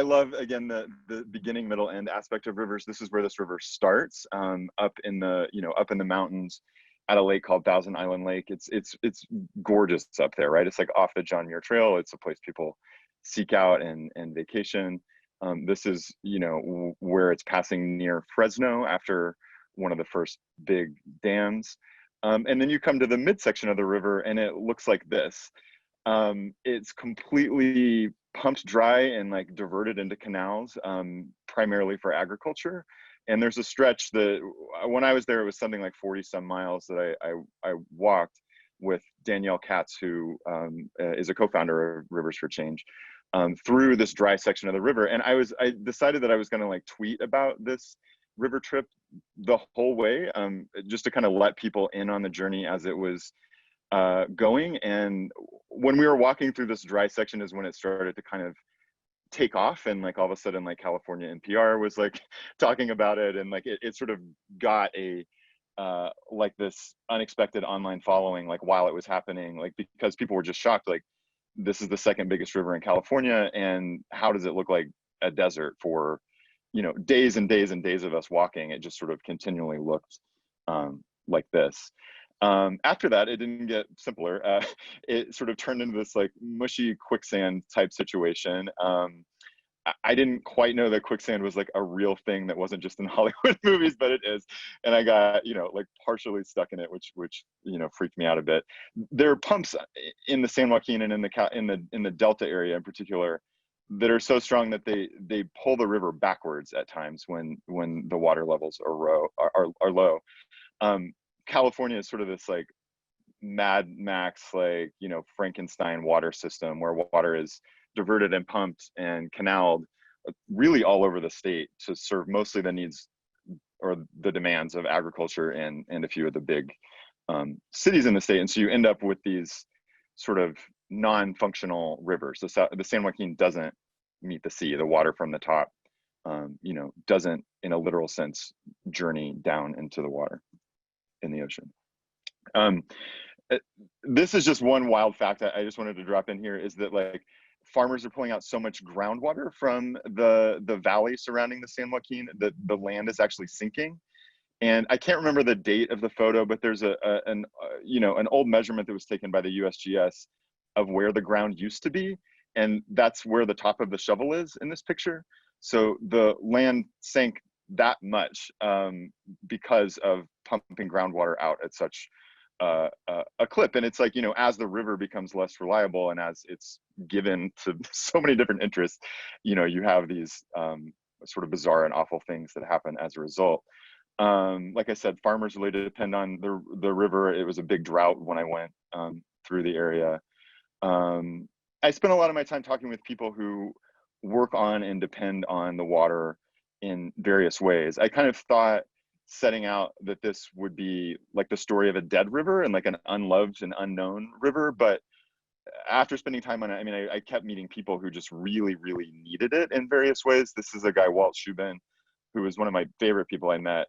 [SPEAKER 2] love, again, the beginning, middle, end aspect of rivers. This is where this river starts, up in the mountains at a lake called Thousand Island Lake. It's gorgeous up there, right? It's like off the John Muir Trail. It's a place people seek out and vacation. This is, where it's passing near Fresno after one of the first big dams. And then you come to the midsection of the river and it looks like this. It's completely pumped dry and like diverted into canals, primarily for agriculture. And there's a stretch that when I was there, it was something like 40 some miles that I walked with Danielle Katz, who is a co-founder of Rivers for Change, through this dry section of the river. And I decided that I was going to like tweet about this river trip the whole way, just to kind of let people in on the journey as it was going. And when we were walking through this dry section is when it started to kind of take off, and like all of a sudden like California NPR was like talking about it, and like it sort of got a like this unexpected online following like while it was happening, like because people were just shocked, like this is the second biggest river in California, and how does it look like a desert for days and days and days of us walking? It just sort of continually looked like this. After that, it didn't get simpler. It sort of turned into this like mushy quicksand type situation. I didn't quite know that quicksand was like a real thing that wasn't just in Hollywood movies, but it is. And I got, like partially stuck in it, which freaked me out a bit. There are pumps in the San Joaquin and in the Delta area in particular that are so strong that they pull the river backwards at times when the water levels are low. California is sort of this like Mad Max, like, Frankenstein water system where water is diverted and pumped and canaled really all over the state to serve mostly the needs or the demands of agriculture and a few of the big cities in the state. And so you end up with these sort of non-functional rivers. The San Joaquin doesn't meet the sea. The water from the top, doesn't in a literal sense journey down into the water in the ocean. This is just one wild fact I just wanted to drop in here, is that like farmers are pulling out so much groundwater from the valley surrounding the San Joaquin that the land is actually sinking. And I can't remember the date of the photo, but there's an old measurement that was taken by the USGS of where the ground used to be, and that's where the top of the shovel is in this picture. So the land sank that much because of pumping groundwater out at such a clip. And it's like, as the river becomes less reliable and as it's given to so many different interests, you have these sort of bizarre and awful things that happen as a result. Like I said, farmers really depend on the river. It was a big drought when I went through the area. I spent a lot of my time talking with people who work on and depend on the water in various ways. I kind of thought setting out that this would be like the story of a dead river and like an unloved and unknown river. But after spending time on it, I kept meeting people who just really, really needed it in various ways. This is a guy, Walt Shubin, who was one of my favorite people I met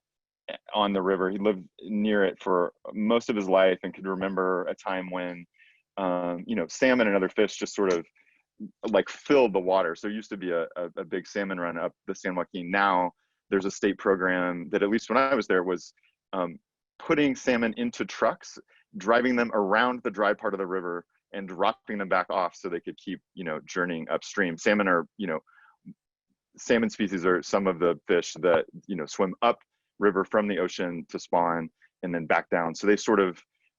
[SPEAKER 2] on the river. He lived near it for most of his life and could remember a time when, salmon and other fish just sort of like filled the water. So it used to be a big salmon run up the San Joaquin. Now there's a state program that, at least when I was there, was putting salmon into trucks, driving them around the dry part of the river and dropping them back off so they could keep, journeying upstream. Salmon species are some of the fish that, swim up river from the ocean to spawn and then back down. So they sort of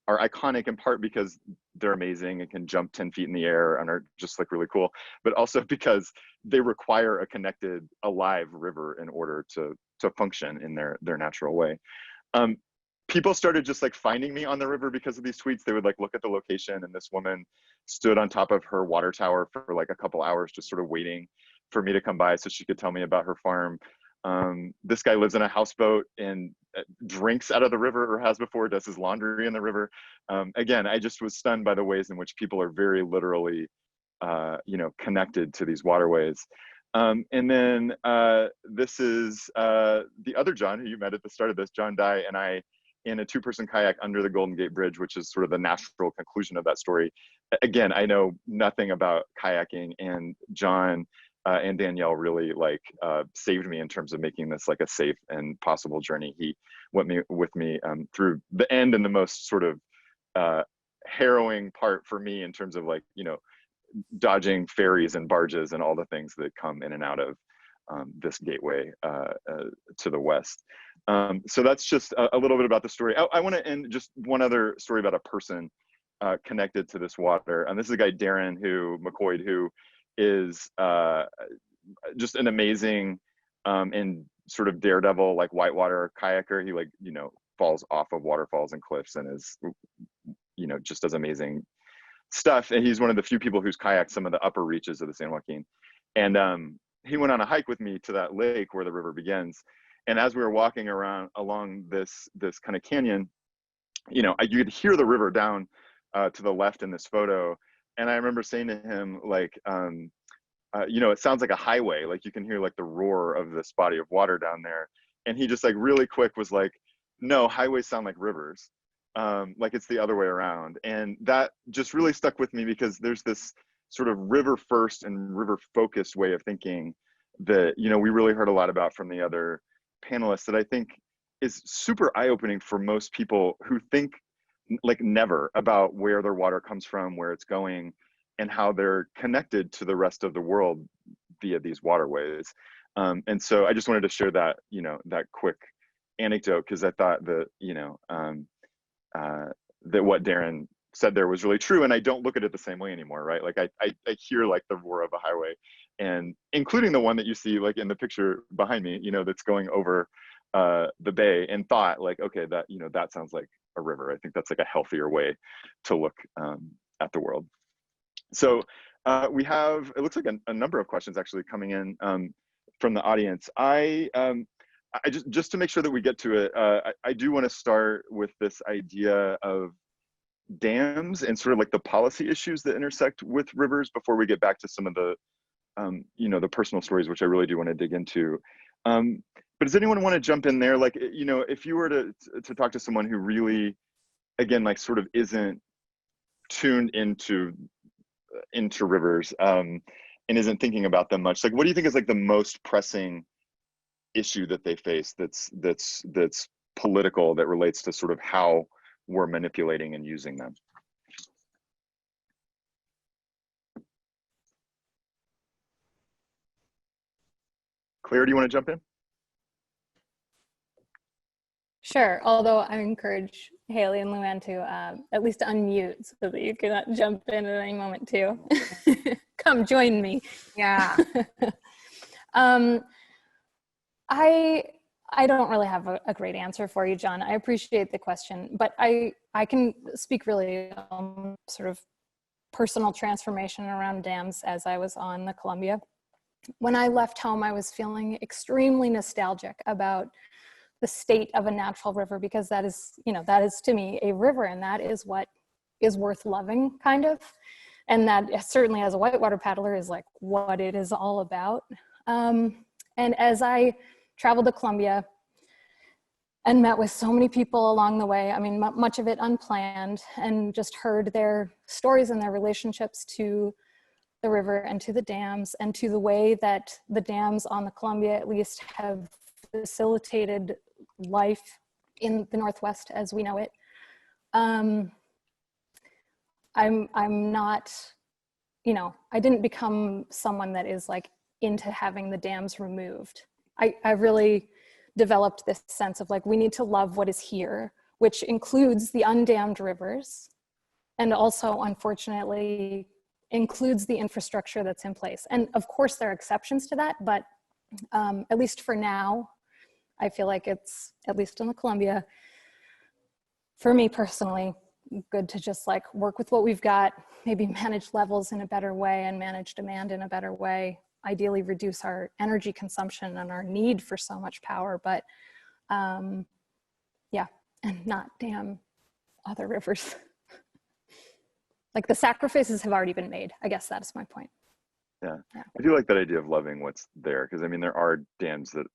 [SPEAKER 2] are iconic in part because they're amazing and can jump 10 feet in the air and are just like really cool, but also because they require a connected, alive river in order to function in their natural way. People started just like finding me on the river because of these tweets. They would like look at the location, and this woman stood on top of her water tower for like a couple hours, just sort of waiting for me to come by so she could tell me about her farm. This guy lives in a houseboat and drinks out of the river, or has before, does his laundry in the river. Again, I just was stunned by the ways in which people are very literally, connected to these waterways. And then this is the other John who you met at the start of this, John Dye, and I, in a 2-person kayak under the Golden Gate Bridge, which is sort of the natural conclusion of that story. Again, I know nothing about kayaking, and John and Danielle really like saved me in terms of making this like a safe and possible journey. He went with me through the end and the most sort of harrowing part for me in terms of like, dodging ferries and barges and all the things that come in and out of this gateway to the west. So that's just a little bit about the story. I want to end just one other story about a person connected to this water. And this is a guy, Darren McCoy, who is just an amazing and sort of daredevil, like whitewater kayaker. He falls off of waterfalls and cliffs and is, just does amazing stuff. And he's one of the few people who's kayaked some of the upper reaches of the San Joaquin. And he went on a hike with me to that lake where the river begins. And as we were walking along this kind of canyon, you could hear the river down to the left in this photo. And I remember saying to him, like, it sounds like a highway. Like you can hear like the roar of this body of water down there. And he just like really quick was like, no, highways sound like rivers. Like it's the other way around. And that just really stuck with me because there's this sort of river first and river focused way of thinking that, we really heard a lot about from the other panelists that I think is super eye-opening for most people who think like never about where their water comes from, where it's going, and how they're connected to the rest of the world via these waterways. And so I just wanted to share that, that quick anecdote, because I thought that, that what Darren said there was really true. And I don't look at it the same way anymore, right? Like I hear like the roar of a highway, and including the one that you see like in the picture behind me, that's going over the bay, and thought like, okay, that, that sounds like a river. I think that's like a healthier way to look at the world. So we have, it looks like a number of questions actually coming in from the audience. I just to make sure that we get to it, I do want to start with this idea of dams and sort of like the policy issues that intersect with rivers before we get back to some of the, the personal stories, which I really do want to dig into. But does anyone want to jump in there? Like, if you were to talk to someone who really, again, like sort of isn't tuned into rivers and isn't thinking about them much, like, what do you think is like the most pressing issue that they face that's political, that relates to sort of how we're manipulating and using them? Claire, do you want to jump in?
[SPEAKER 4] Sure, although I encourage Hayley and LouAnne to at least unmute so that you can jump in at any moment too. Come join me.
[SPEAKER 5] Yeah.
[SPEAKER 4] I don't really have a great answer for you, John. I appreciate the question, but I can speak really sort of personal transformation around dams as I was on the Columbia. When I left home, I was feeling extremely nostalgic about the state of a natural river, because that is to me a river, and that is what is worth loving, kind of. And that certainly as a whitewater paddler is like what it is all about. And as I traveled to Columbia and met with so many people along the way, I mean, much of it unplanned, and just heard their stories and their relationships to the river and to the dams and to the way that the dams on the Columbia at least have facilitated life in the Northwest as we know it. I'm not, I didn't become someone that is like into having the dams removed. I really developed this sense of like, we need to love what is here, which includes the undammed rivers and also, unfortunately, includes the infrastructure that's in place. And of course, there are exceptions to that, but at least for now, I feel like it's, at least in the Columbia, for me personally, good to just like work with what we've got, maybe manage levels in a better way and manage demand in a better way, ideally reduce our energy consumption and our need for so much power, but yeah, and not dam other rivers. Like the sacrifices have already been made. I guess that's my point.
[SPEAKER 2] Yeah. I do like that idea of loving what's there, because I mean, there are dams that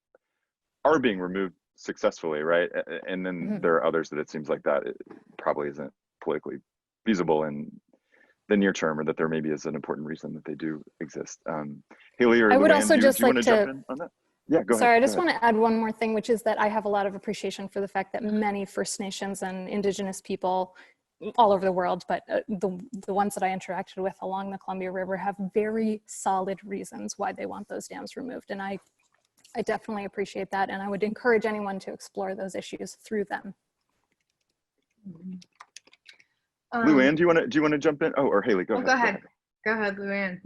[SPEAKER 2] are being removed successfully, right? And then there are others that it seems like that it probably isn't politically feasible in the near term, or that there maybe is an important reason that they do exist. Haley or
[SPEAKER 4] I would
[SPEAKER 2] LouAnne,
[SPEAKER 4] also
[SPEAKER 2] do
[SPEAKER 4] just
[SPEAKER 2] you
[SPEAKER 4] like
[SPEAKER 2] want to jump in on that? Yeah, go ahead.
[SPEAKER 4] Sorry, I just want to add one more thing, which is that I have a lot of appreciation for the fact that many First Nations and Indigenous people all over the world, but the ones that I interacted with along the Columbia River have very solid reasons why they want those dams removed. And I definitely appreciate that. And I would encourage anyone to explore those issues through them.
[SPEAKER 2] LouAnne, do you want to jump in? Oh, or Haley, go ahead.
[SPEAKER 5] Go ahead. Go ahead, LouAnne.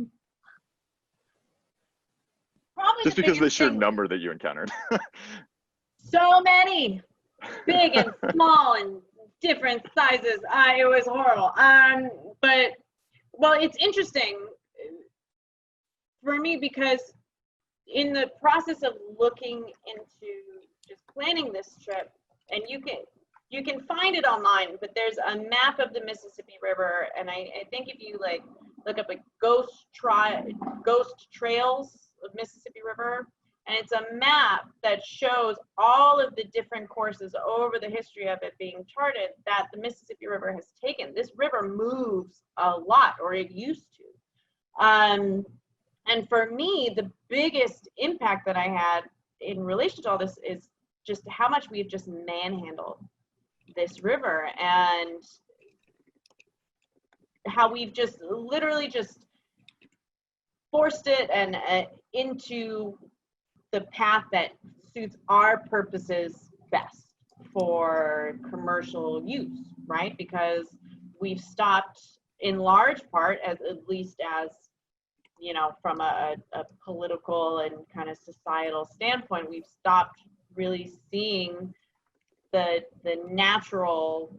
[SPEAKER 3] Probably
[SPEAKER 2] Just
[SPEAKER 3] the
[SPEAKER 2] because of the
[SPEAKER 3] biggest
[SPEAKER 2] sheer
[SPEAKER 3] thing-
[SPEAKER 2] number that you encountered.
[SPEAKER 3] So many, big and small and different sizes. It was horrible. But well, it's interesting for me because in the process of looking into just planning this trip, and you can find it online, but there's a map of the Mississippi River, and I think if you like look up like ghost trails of Mississippi River, and it's a map that shows all of the different courses over the history of it being charted that the Mississippi River has taken. This river moves a lot, or it used to. And for me, the biggest impact that I had in relation to all this is just how much we've just manhandled this river, and how we've just literally just forced it and into the path that suits our purposes best for commercial use, right? Because we've stopped, in large part, at least as, you know, from a political and kind of societal standpoint, we've stopped really seeing the natural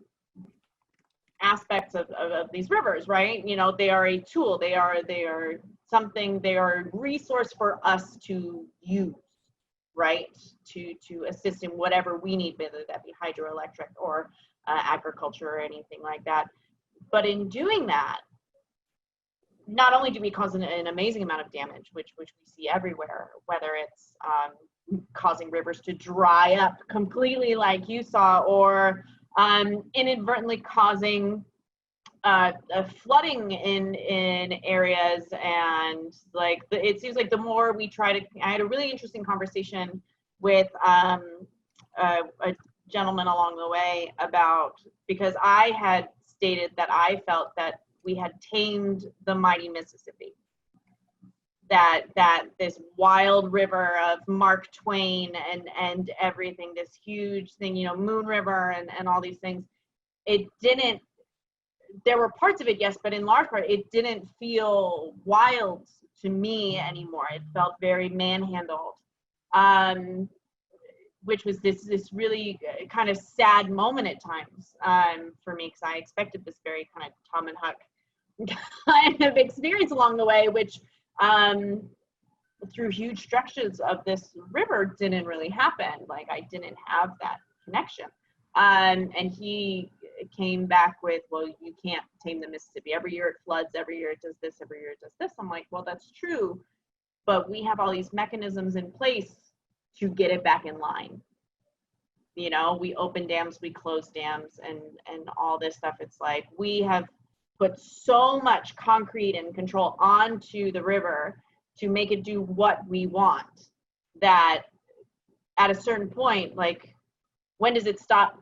[SPEAKER 3] aspects of these rivers, right? You know, they are a tool, they are something, they are a resource for us to use, right? To assist in whatever we need, whether that be hydroelectric or agriculture or anything like that. But in doing that, not only do we cause an amazing amount of damage, which we see everywhere, whether it's causing rivers to dry up completely like you saw, or inadvertently causing flooding in areas, and like it seems like the more we try to, I had a really interesting conversation with a gentleman along the way about, because I had stated that I felt that we had tamed the mighty Mississippi, that this wild river of Mark Twain and everything, this huge thing, you know, Moon River and all these things, it didn't, there were parts of it, yes, but in large part, it didn't feel wild to me anymore. It felt very manhandled, which was this really kind of sad moment at times for me, because I expected this very kind of Tom and Huck kind of experience along the way, which through huge stretches of this river didn't really happen. Like I didn't have that connection. And he came back with, well, you can't tame the Mississippi. Every year it floods, every year it does this, every year it does this. I'm like, well, that's true, but we have all these mechanisms in place to get it back in line. You know, we open dams, we close dams, and all this stuff. It's like we have put so much concrete and control onto the river to make it do what we want, that at a certain point, like, when does it stop?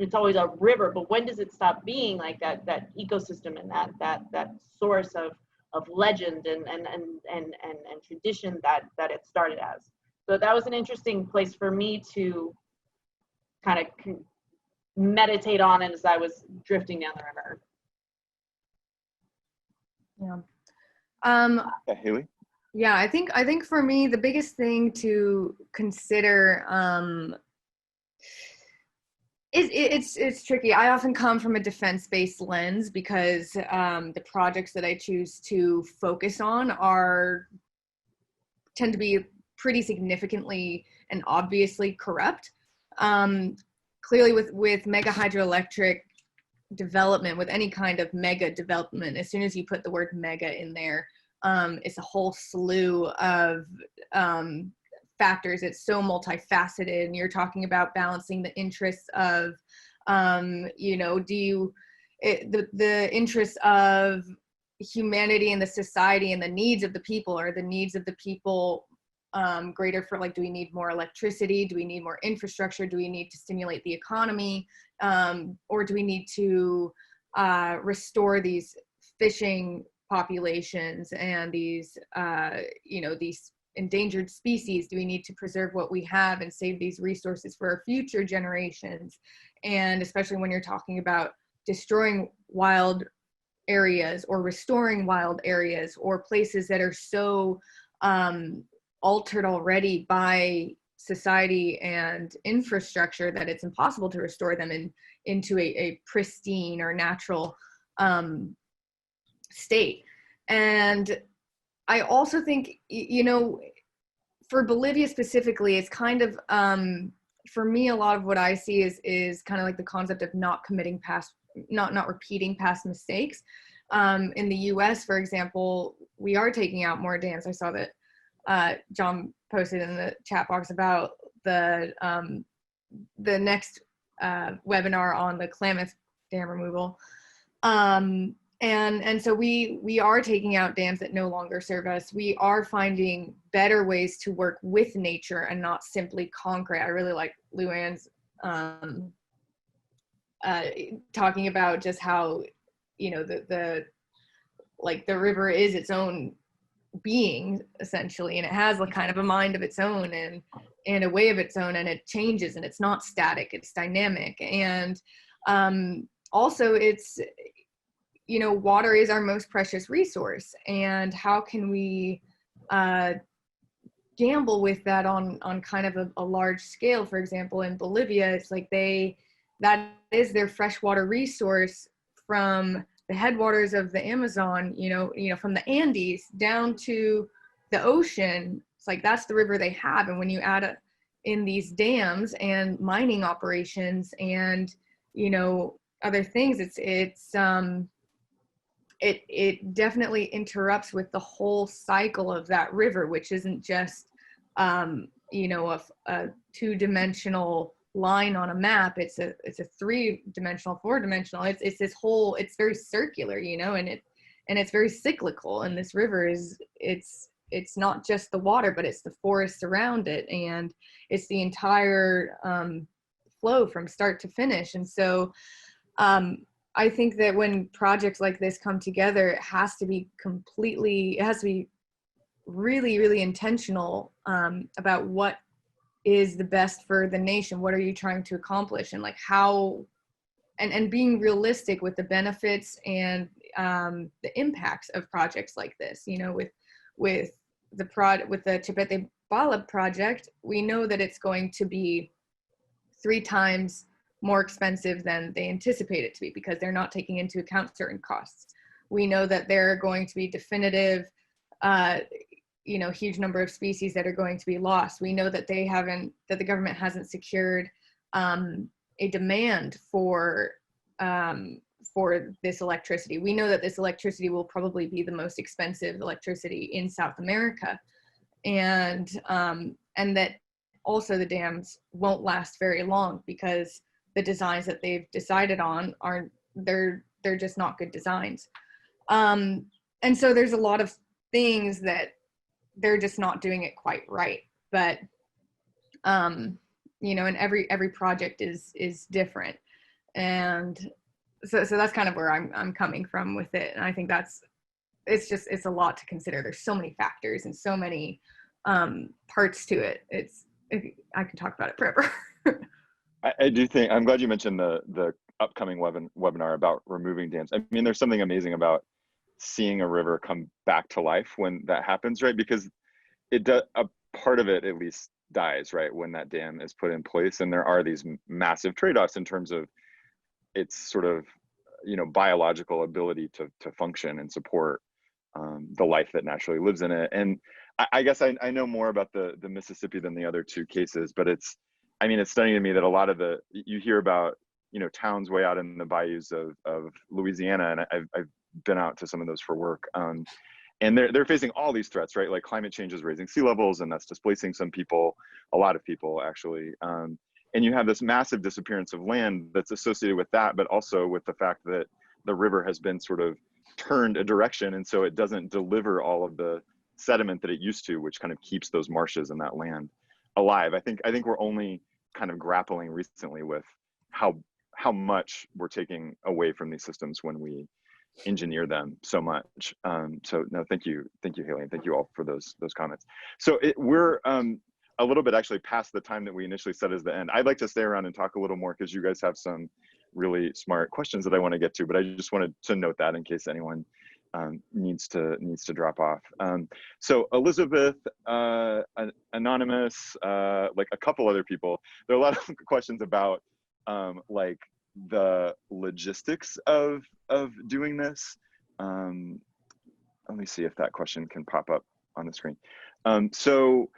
[SPEAKER 3] It's always a river, but when does it stop being like that ecosystem and that source of legend and tradition that it started as? So that was an interesting place for me to kind of meditate on as I was drifting down the river.
[SPEAKER 5] Yeah.
[SPEAKER 2] Yeah, Hayley?
[SPEAKER 5] Yeah, I think for me, the biggest thing to consider, it's tricky. I often come from a defense-based lens because the projects that I choose to focus on tend to be pretty significantly and obviously corrupt. Clearly with mega hydroelectric development, with any kind of mega development, as soon as you put the word mega in there, it's a whole slew of factors. It's so multifaceted, and you're talking about balancing the interests of, the interests of humanity and the society and the needs of the people, or the needs of the people greater for, like, do we need more electricity? Do we need more infrastructure? Do we need to stimulate the economy? Or do we need to restore these fishing populations and these endangered species? Do we need to preserve what we have and save these resources for our future generations? And especially when you're talking about destroying wild areas or restoring wild areas, or places that are so altered already by society and infrastructure that it's impossible to restore them into a pristine or natural state. And I also think, for Bolivia specifically, it's kind of, for me, a lot of what I see is kind of like the concept of not repeating past mistakes. In the US, for example, we are taking out more dams. I saw that John posted in the chat box about the next webinar on the Klamath dam removal. And so we are taking out dams that no longer serve us. We are finding better ways to work with nature and not simply concrete. I really like LouAnne's talking about just how, the river is its own being, essentially, and it has a kind of a mind of its own and a way of its own, and it changes, and it's not static, it's dynamic. And also it's, water is our most precious resource, and how can we gamble with that on kind of a large scale? For example, in Bolivia, it's like that is their freshwater resource from the headwaters of the Amazon, from the Andes down to the ocean. It's like, that's the river they have. And when you add in these dams and mining operations and, other things, it definitely interrupts with the whole cycle of that river, which isn't just, a two-dimensional line on a map. It's a three-dimensional, four-dimensional. It's this whole, it's very circular, and it's very cyclical. And this river it's not just the water, but it's the forests around it, and it's the entire flow from start to finish. And so I think that when projects like this come together, it has to be really, really intentional about what is the best for the nation. What are you trying to accomplish? And how, and being realistic with the benefits and the impacts of projects like this. With the Chapete Bala project, we know that it's going to be 3 times more expensive than they anticipate it to be, because they're not taking into account certain costs. We know that there are going to be definitive, huge number of species that are going to be lost. We know that the government hasn't secured a demand for this electricity. We know that this electricity will probably be the most expensive electricity in South America, and that also the dams won't last very long, because the designs that they've decided on they're just not good designs. And so there's a lot of things that they're just not doing it quite right. But and every project is different, and so that's kind of where I'm coming from with it. And I think it's a lot to consider. There's so many factors and so many parts to it. I could talk about it forever.
[SPEAKER 2] I do think, I'm glad you mentioned the upcoming webinar about removing dams. I mean, there's something amazing about seeing a river come back to life when that happens, right? Because it does, a part of it at least dies, right, when that dam is put in place. And there are these massive trade-offs in terms of its sort of, you know, biological ability to function and support the life that naturally lives in it. And I guess I know more about the Mississippi than the other two cases, but it's, I mean, it's stunning to me that a lot of you hear about, you know, towns way out in the bayous of Louisiana, and I've been out to some of those for work. And they're facing all these threats, right? Like climate change is raising sea levels, and that's displacing some people, a lot of people actually. And you have this massive disappearance of land that's associated with that, but also with the fact that the river has been sort of turned a direction, and so it doesn't deliver all of the sediment that it used to, which kind of keeps those marshes and that land alive. I think we're only kind of grappling recently with how much we're taking away from these systems when we engineer them so much. So no, thank you, Hayley, and thank you all for those comments. So we're a little bit actually past the time that we initially set as the end. I'd like to stay around and talk a little more because you guys have some really smart questions that I want to get to, but I just wanted to note that in case anyone needs to drop off. So Elizabeth, Anonymous, like a couple other people, there are a lot of questions about like the logistics of doing this. Let me see if that question can pop up on the screen. So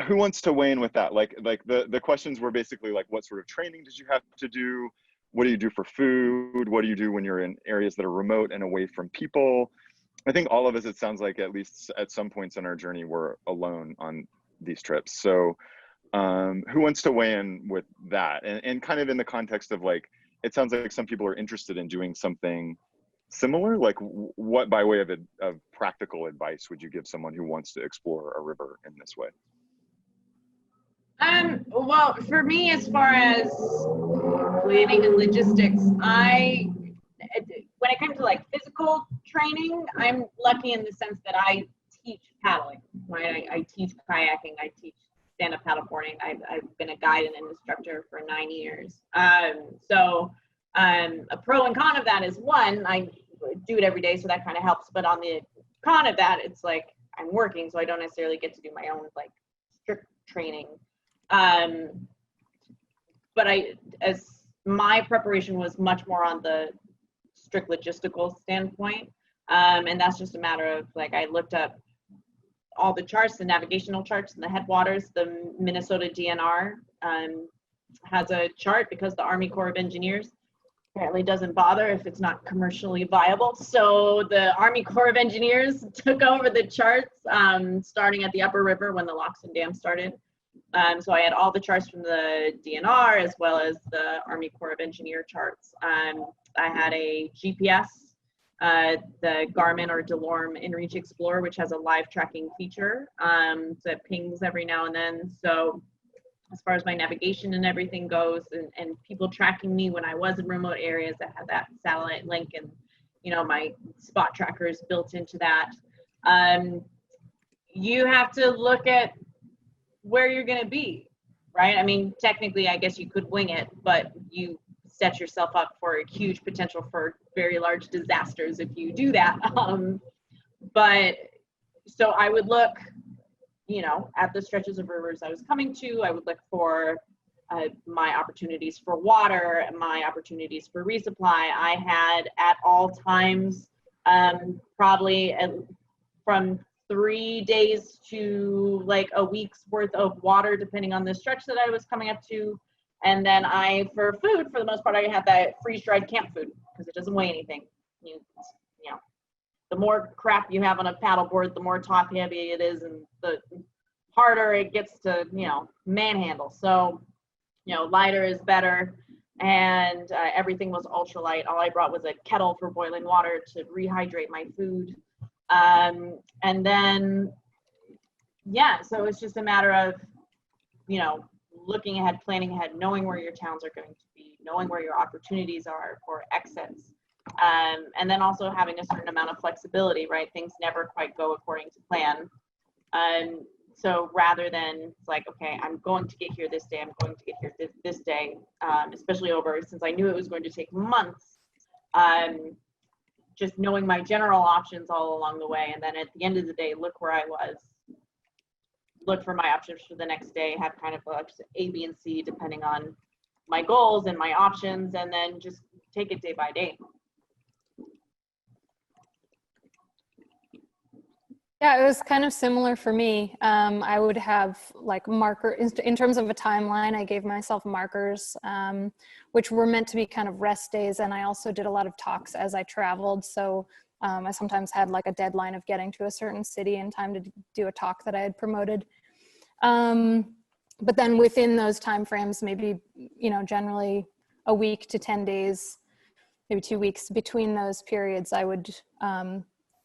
[SPEAKER 2] who wants to weigh in with that? Like the questions were basically like, what sort of training did you have to do? What do you do for food? What do you do when you're in areas that are remote and away from people? I think all of us, it sounds like at least at some points in our journey, we're alone on these trips. So who wants to weigh in with that? And kind of in the context of like, it sounds like some people are interested in doing something similar. Like what, by way of practical advice, would you give someone who wants to explore a river in this way?
[SPEAKER 3] Well, for me, as far as planning and logistics, when it comes to like physical training, I'm lucky in the sense that I teach paddling, right? I teach kayaking, I teach stand-up paddleboarding. I've been a guide and an instructor for 9 years. So a pro and con of that is, one, I do it every day, so that kind of helps. But on the con of that, it's like I'm working, so I don't necessarily get to do my own like strict training. But as my preparation was much more on the strict logistical standpoint, and that's just a matter of like, I looked up all the charts, the navigational charts and the headwaters. The Minnesota DNR has a chart because the Army Corps of Engineers apparently doesn't bother if it's not commercially viable. So the Army Corps of Engineers took over the charts starting at the upper river when the locks and dams started. So I had all the charts from the DNR as well as the Army Corps of Engineer charts. I had a GPS, the Garmin or DeLorme InReach Explorer, which has a live tracking feature. So it pings every now and then. So as far as my navigation and everything goes, and people tracking me when I was in remote areas, that had that satellite link, and you know, my spot tracker is built into that. You have to look at where you're going to be, right? I mean, technically, I guess you could wing it, but you set yourself up for a huge potential for very large disasters if you do that. But so I would look, you know, at the stretches of rivers I was coming to. I would look for my opportunities for water, my opportunities for resupply. I had at all times probably from 3 days to like a week's worth of water, depending on the stretch that I was coming up to. And then for food, for the most part, I had that freeze-dried camp food because it doesn't weigh anything. You know, the more crap you have on a paddleboard, the more top-heavy it is, and the harder it gets to, you know, manhandle. So, you know, lighter is better. And everything was ultralight. All I brought was a kettle for boiling water to rehydrate my food. And then, yeah, so it's just a matter of, you know, looking ahead, planning ahead, knowing where your towns are going to be, knowing where your opportunities are for exits. And then also having a certain amount of flexibility, right? Things never quite go according to plan. So rather than it's like, okay, I'm going to get here this day, I'm going to get here this day, especially since I knew it was going to take months, just knowing my general options all along the way. And then at the end of the day, look where I was, look for my options for the next day, have kind of like A, B, and C depending on my goals and my options, and then just take it day by day.
[SPEAKER 4] Yeah, it was kind of similar for me. I would have like in terms of a timeline, I gave myself markers, which were meant to be kind of rest days. And I also did a lot of talks as I traveled. So I sometimes had like a deadline of getting to a certain city in time to do a talk that I had promoted. But then within those timeframes, maybe, you know, generally a week to 10 days, maybe 2 weeks between those periods, I would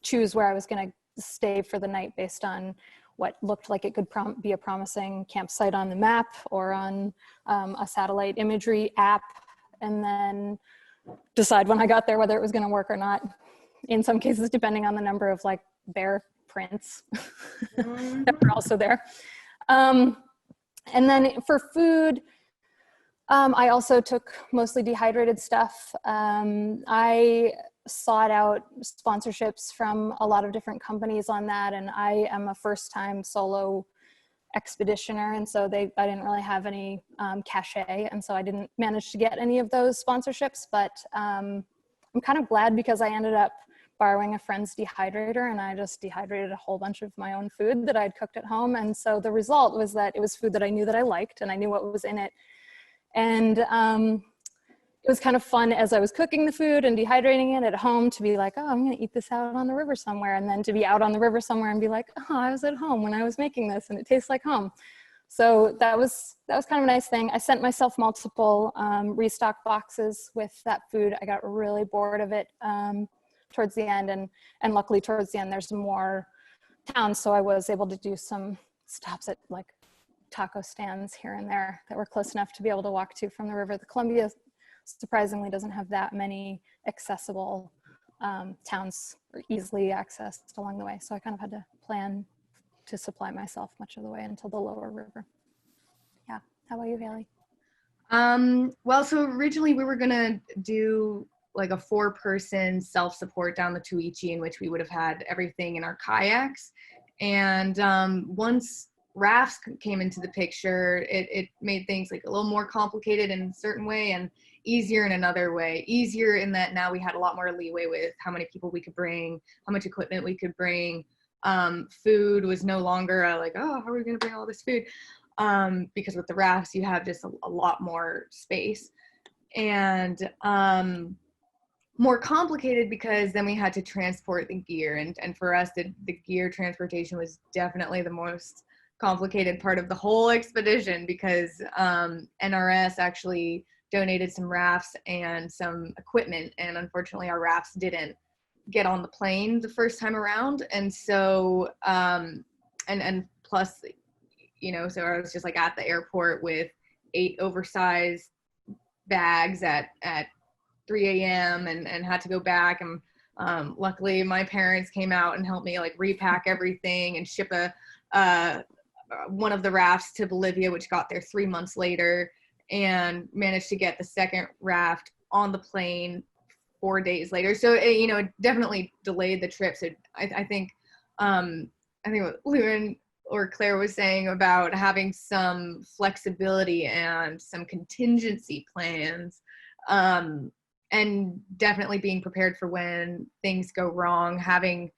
[SPEAKER 4] choose where I was going to stay for the night based on what looked like it could be a promising campsite on the map or on a satellite imagery app, and then decide when I got there whether it was going to work or not. In some cases, depending on the number of like bear prints that were also there. And then for food, I also took mostly dehydrated stuff. I sought out sponsorships from a lot of different companies on that, and I am a first-time solo expeditioner, and so I didn't really have any cachet, and so I didn't manage to get any of those sponsorships, but I'm kind of glad because I ended up borrowing a friend's dehydrator, and I just dehydrated a whole bunch of my own food that I'd cooked at home, and so the result was that it was food that I knew that I liked, and I knew what was in it, and it was kind of fun as I was cooking the food and dehydrating it at home to be like, oh, I'm going to eat this out on the river somewhere. And then to be out on the river somewhere and be like, oh, I was at home when I was making this and it tastes like home. So that was kind of a nice thing. I sent myself multiple restock boxes with that food. I got really bored of it towards the end. And luckily towards the end, there's more towns. So I was able to do some stops at like taco stands here and there that were close enough to be able to walk to from the river. The Columbia surprisingly doesn't have that many accessible towns or easily accessed along the way. So I kind of had to plan to supply myself much of the way until the lower river. Yeah, how about you, Hayley?
[SPEAKER 5] Well, so originally we were gonna do like a 4-person self-support down the Tuichi, in which we would have had everything in our kayaks. And once rafts came into the picture, it made things like a little more complicated in a certain way and easier in another way. Easier in that now we had a lot more leeway with how many people we could bring, how much equipment we could bring. Food was no longer like, oh, how are we going to bring all this food? Because with the rafts, you have just a lot more space. And more complicated because then we had to transport the gear. And for us, the gear transportation was definitely the most complicated part of the whole expedition, because NRS actually donated some rafts and some equipment, and unfortunately our rafts didn't get on the plane the first time around. And so and plus, you know, so I was just like at the airport with 8 oversized bags at 3 a.m. and had to go back, and luckily my parents came out and helped me like repack everything and ship one of the rafts to Bolivia, which got there 3 months later, and managed to get the second raft on the plane 4 days later. So it definitely delayed the trip. So I think what LouAnne or Claire was saying about having some flexibility and some contingency plans, and definitely being prepared for when things go wrong, having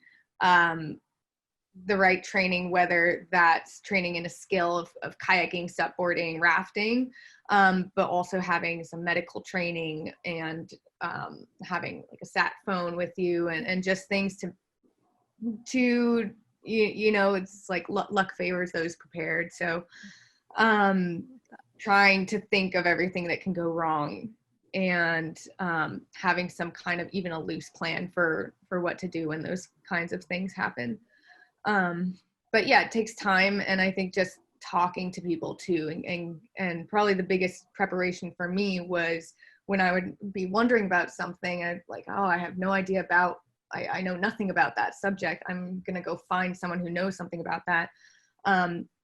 [SPEAKER 5] the right training, whether that's training in a skill of kayaking, supboarding, rafting, but also having some medical training and having like a sat phone with you, and just things to it's like luck favors those prepared. So trying to think of everything that can go wrong, and having some kind of even a loose plan for what to do when those kinds of things happen. But yeah, it takes time, and I think just talking to people too, and probably the biggest preparation for me was when I would be wondering about something, I'd like, oh, I have no idea about, I know nothing about that subject. I'm gonna go find someone who knows something about that,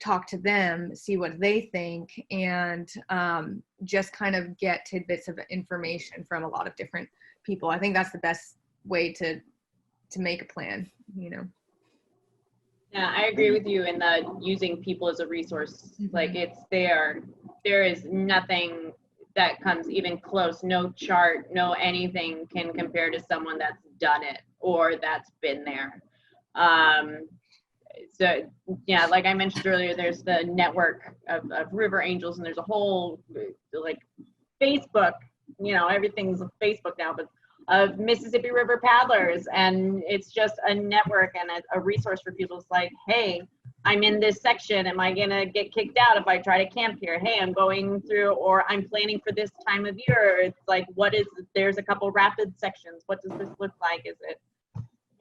[SPEAKER 5] talk to them, see what they think, and just kind of get tidbits of information from a lot of different people. I think that's the best way to make a plan, you know.
[SPEAKER 3] Yeah, I agree with you in the using people as a resource. Like it's there is nothing that comes even close. No chart, no anything can compare to someone that's done it or that's been there. So yeah, like I mentioned earlier, there's the network of river angels, and there's a whole like Facebook, you know, everything's Facebook now, but of Mississippi River paddlers, and it's just a network and a resource for people. It's like, hey, I'm in this section, am I gonna get kicked out if I try to camp here? Hey, I'm going through, or I'm planning for this time of year. It's like, there's a couple rapid sections, what does this look like? Is it,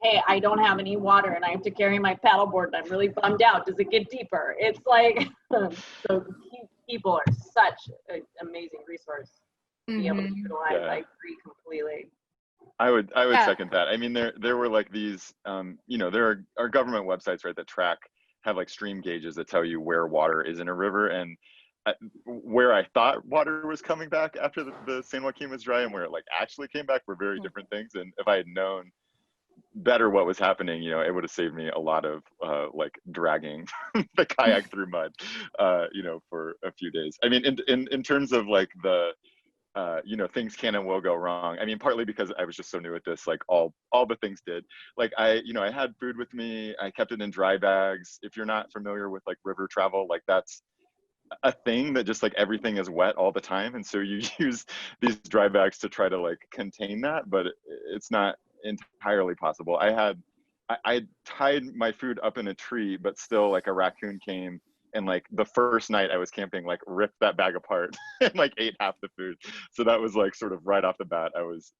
[SPEAKER 3] hey, I don't have any water and I have to carry my paddleboard and I'm really bummed out, does it get deeper? It's like, so people are such an amazing resource to be able to utilize.
[SPEAKER 2] Yeah.
[SPEAKER 3] I agree completely.
[SPEAKER 2] I would
[SPEAKER 4] Yeah.
[SPEAKER 2] second that. I mean, there were like these, you know, there are government websites, right, that have like stream gauges that tell you where water is in a river, and where I thought water was coming back after the San Joaquin was dry and where it like actually came back were very different things. And if I had known better what was happening, you know, it would have saved me a lot of like dragging the kayak through mud, you know, for a few days. I mean, in terms of like the you know, things can and will go wrong. I mean, partly because I was just so new at this, like all the things did. Like I had food with me, I kept it in dry bags. If you're not familiar with like river travel, like that's a thing that just like everything is wet all the time. And so you use these dry bags to try to like contain that, but it's not entirely possible. I tied my food up in a tree, but still like a raccoon came and like the first night I was camping, like ripped that bag apart and like ate half the food. So that was like sort of right off the bat, I was,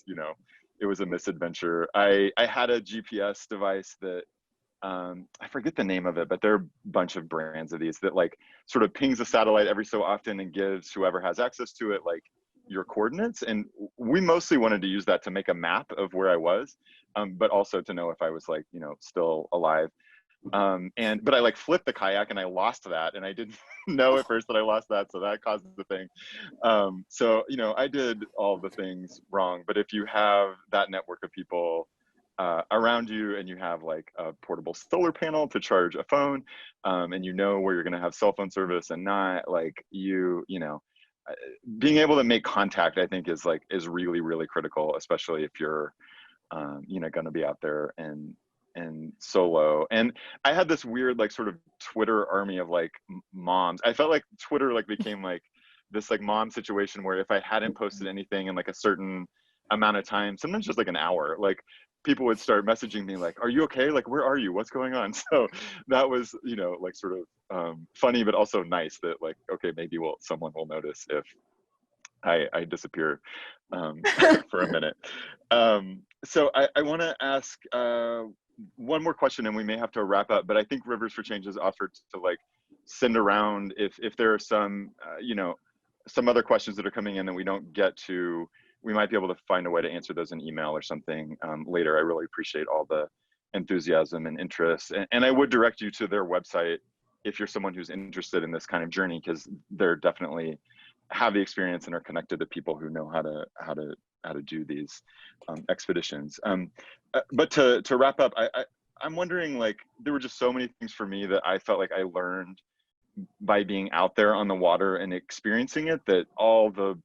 [SPEAKER 2] you know, it was a misadventure. I had a GPS device that, I forget the name of it, but there are a bunch of brands of these that like sort of pings a satellite every so often and gives whoever has access to it, like your coordinates. And we mostly wanted to use that to make a map of where I was, but also to know if I was like, you know, still alive. But I like flipped the kayak and I lost that, and I didn't know at first that I lost that, so that caused the thing. So you know, I did all the things wrong, but if you have that network of people around you, and you have like a portable solar panel to charge a phone, and you know where you're going to have cell phone service and not, like you know, being able to make contact, I think is really, really critical, especially if you're you know, going to be out there and solo. And I had this weird like sort of Twitter army of like moms. I felt like Twitter like became like this like mom situation where if I hadn't posted anything in like a certain amount of time, sometimes just like an hour, like people would start messaging me like, are you okay? Like, where are you? What's going on? So that was, you know, like sort of funny, but also nice that like, okay, maybe someone will notice if I disappear for a minute. So I want to ask one more question, and we may have to wrap up, but I think Rivers for Change has offered to like send around if there are some, you know, some other questions that are coming in that we don't get to, we might be able to find a way to answer those in email or something later. I really appreciate all the enthusiasm and interest. And I would direct you to their website if you're someone who's interested in this kind of journey, because they're definitely have the experience and are connected to people who know how to do these expeditions. But to wrap up, I'm wondering, like, there were just so many things for me that I felt like I learned by being out there on the water and experiencing it, that all the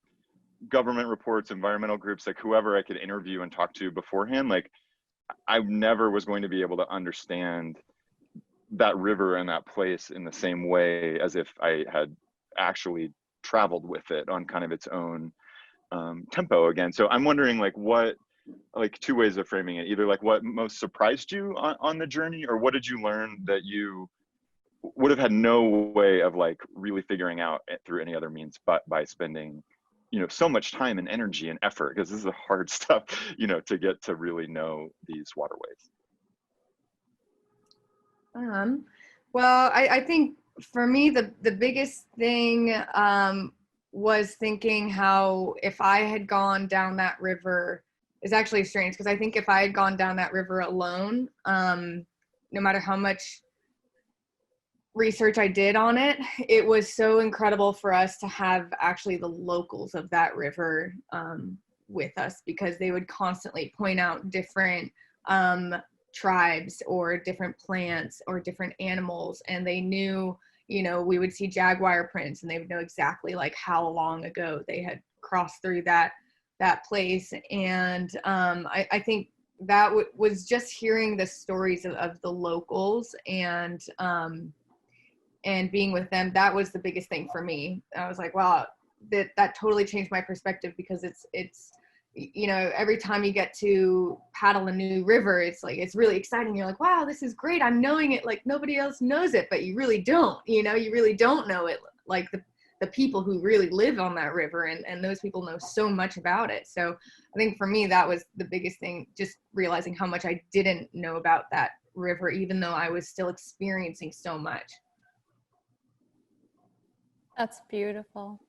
[SPEAKER 2] government reports, environmental groups, like whoever I could interview and talk to beforehand, like I never was going to be able to understand that river and that place in the same way as if I had actually traveled with it on kind of its own tempo again. So I'm wondering, like, what, like two ways of framing it, either like what most surprised you on the journey, or what did you learn that you would have had no way of like really figuring out through any other means, but by spending, you know, so much time and energy and effort, because this is the hard stuff, you know, to get to really know these waterways.
[SPEAKER 5] Well, I think for me, the biggest thing was thinking how if I had gone down that river, is actually strange, because I think if I had gone down that river alone, no matter how much research I did on it, it was so incredible for us to have actually the locals of that river with us, because they would constantly point out different tribes or different plants or different animals, and they knew, you know, we would see jaguar prints and they would know exactly like how long ago they had crossed through that place. And I think that was just hearing the stories of the locals and being with them. That was the biggest thing for me. I was like, wow, that totally changed my perspective, because it's you know, every time you get to paddle a new river, it's like, it's really exciting. You're like, wow, this is great. I'm knowing it like nobody else knows it, but you really don't, you know, you really don't know it like the people who really live on that river, and those people know so much about it. So I think for me, that was the biggest thing, just realizing how much I didn't know about that river, even though I was still experiencing so much.
[SPEAKER 4] That's beautiful.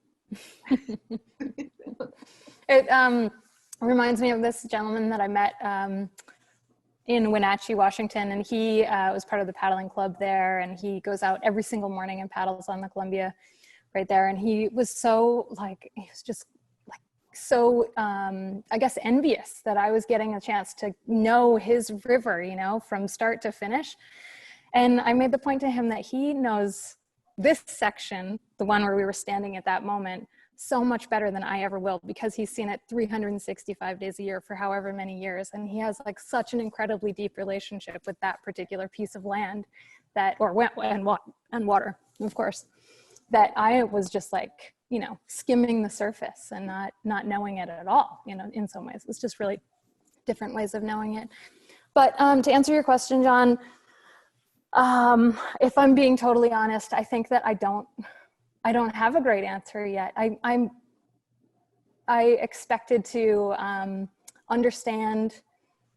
[SPEAKER 4] It reminds me of this gentleman that I met in Wenatchee, Washington, and he was part of the paddling club there, and he goes out every single morning and paddles on the Columbia right there. And he was so like, he was just like so I guess envious that I was getting a chance to know his river, you know, from start to finish. And I made the point to him that he knows this section, the one where we were standing at that moment, so much better than I ever will, because he's seen it 365 days a year for however many years. And he has like such an incredibly deep relationship with that particular piece of land that, or and water, of course, that I was just like, you know, skimming the surface and not knowing it at all, you know, in some ways. It's just really different ways of knowing it. But to answer your question, John, if I'm being totally honest, I think that I don't have a great answer yet. I expected to understand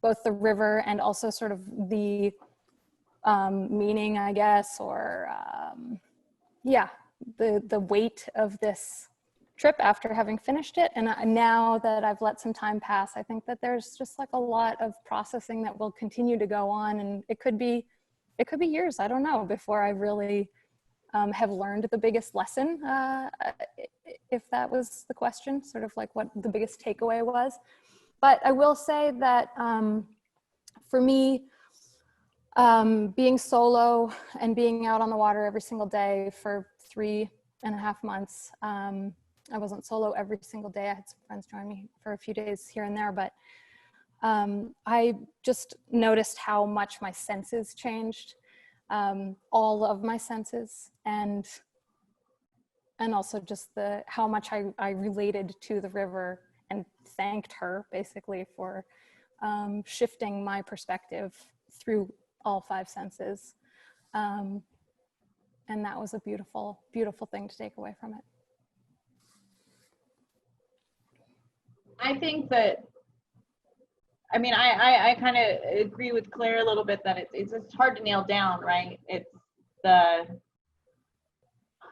[SPEAKER 4] both the river and also sort of the meaning, I guess, or yeah, the weight of this trip after having finished it. And now that I've let some time pass, I think that there's just like a lot of processing that will continue to go on, and it could be years, I don't know, before I really have learned the biggest lesson, if that was the question, sort of like what the biggest takeaway was. But I will say that for me, being solo and being out on the water every single day for 3.5 months, I wasn't solo every single day. I had some friends join me for a few days here and there, but I just noticed how much my senses changed, all of my senses, and also just how much I related to the river and thanked her basically for shifting my perspective through all 5 senses. And that was a beautiful, beautiful thing to take away from it.
[SPEAKER 3] I think that, I mean, I kind of agree with Claire a little bit that it's hard to nail down, right? It's the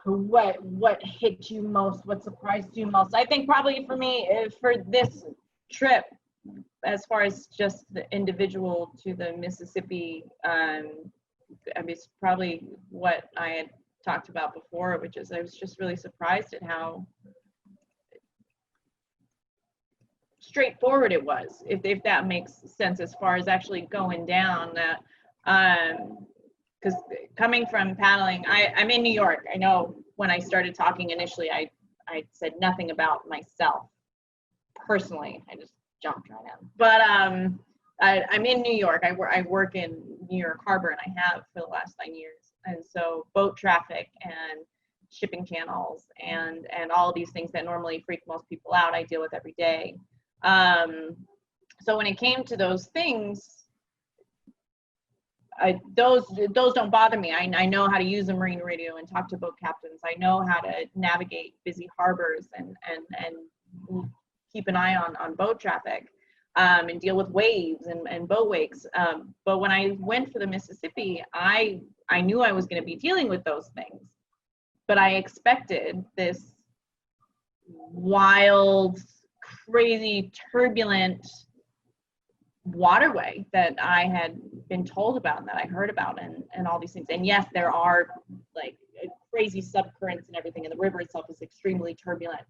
[SPEAKER 3] what hit you most, what surprised you most. I think probably for me, for this trip, as far as just the individual to the Mississippi, I mean, it's probably what I had talked about before, which is I was just really surprised at how straightforward it was, if that makes sense, as far as actually going down that. Because coming from paddling, I'm in New York. I know when I started talking initially, I said nothing about myself personally. I just jumped right in. But I'm in New York. I work in New York Harbor, and I have for the last 9 years. And so boat traffic and shipping channels and all these things that normally freak most people out, I deal with every day. So when it came to those things, those don't bother me. I know how to use a marine radio and talk to boat captains. I know how to navigate busy harbors and keep an eye on boat traffic, and deal with waves and boat wakes. But when I went for the Mississippi, I knew I was going to be dealing with those things, but I expected this wild, crazy, turbulent waterway that I had been told about and that I heard about and all these things. And yes, there are like crazy subcurrents and everything, and the river itself is extremely turbulent.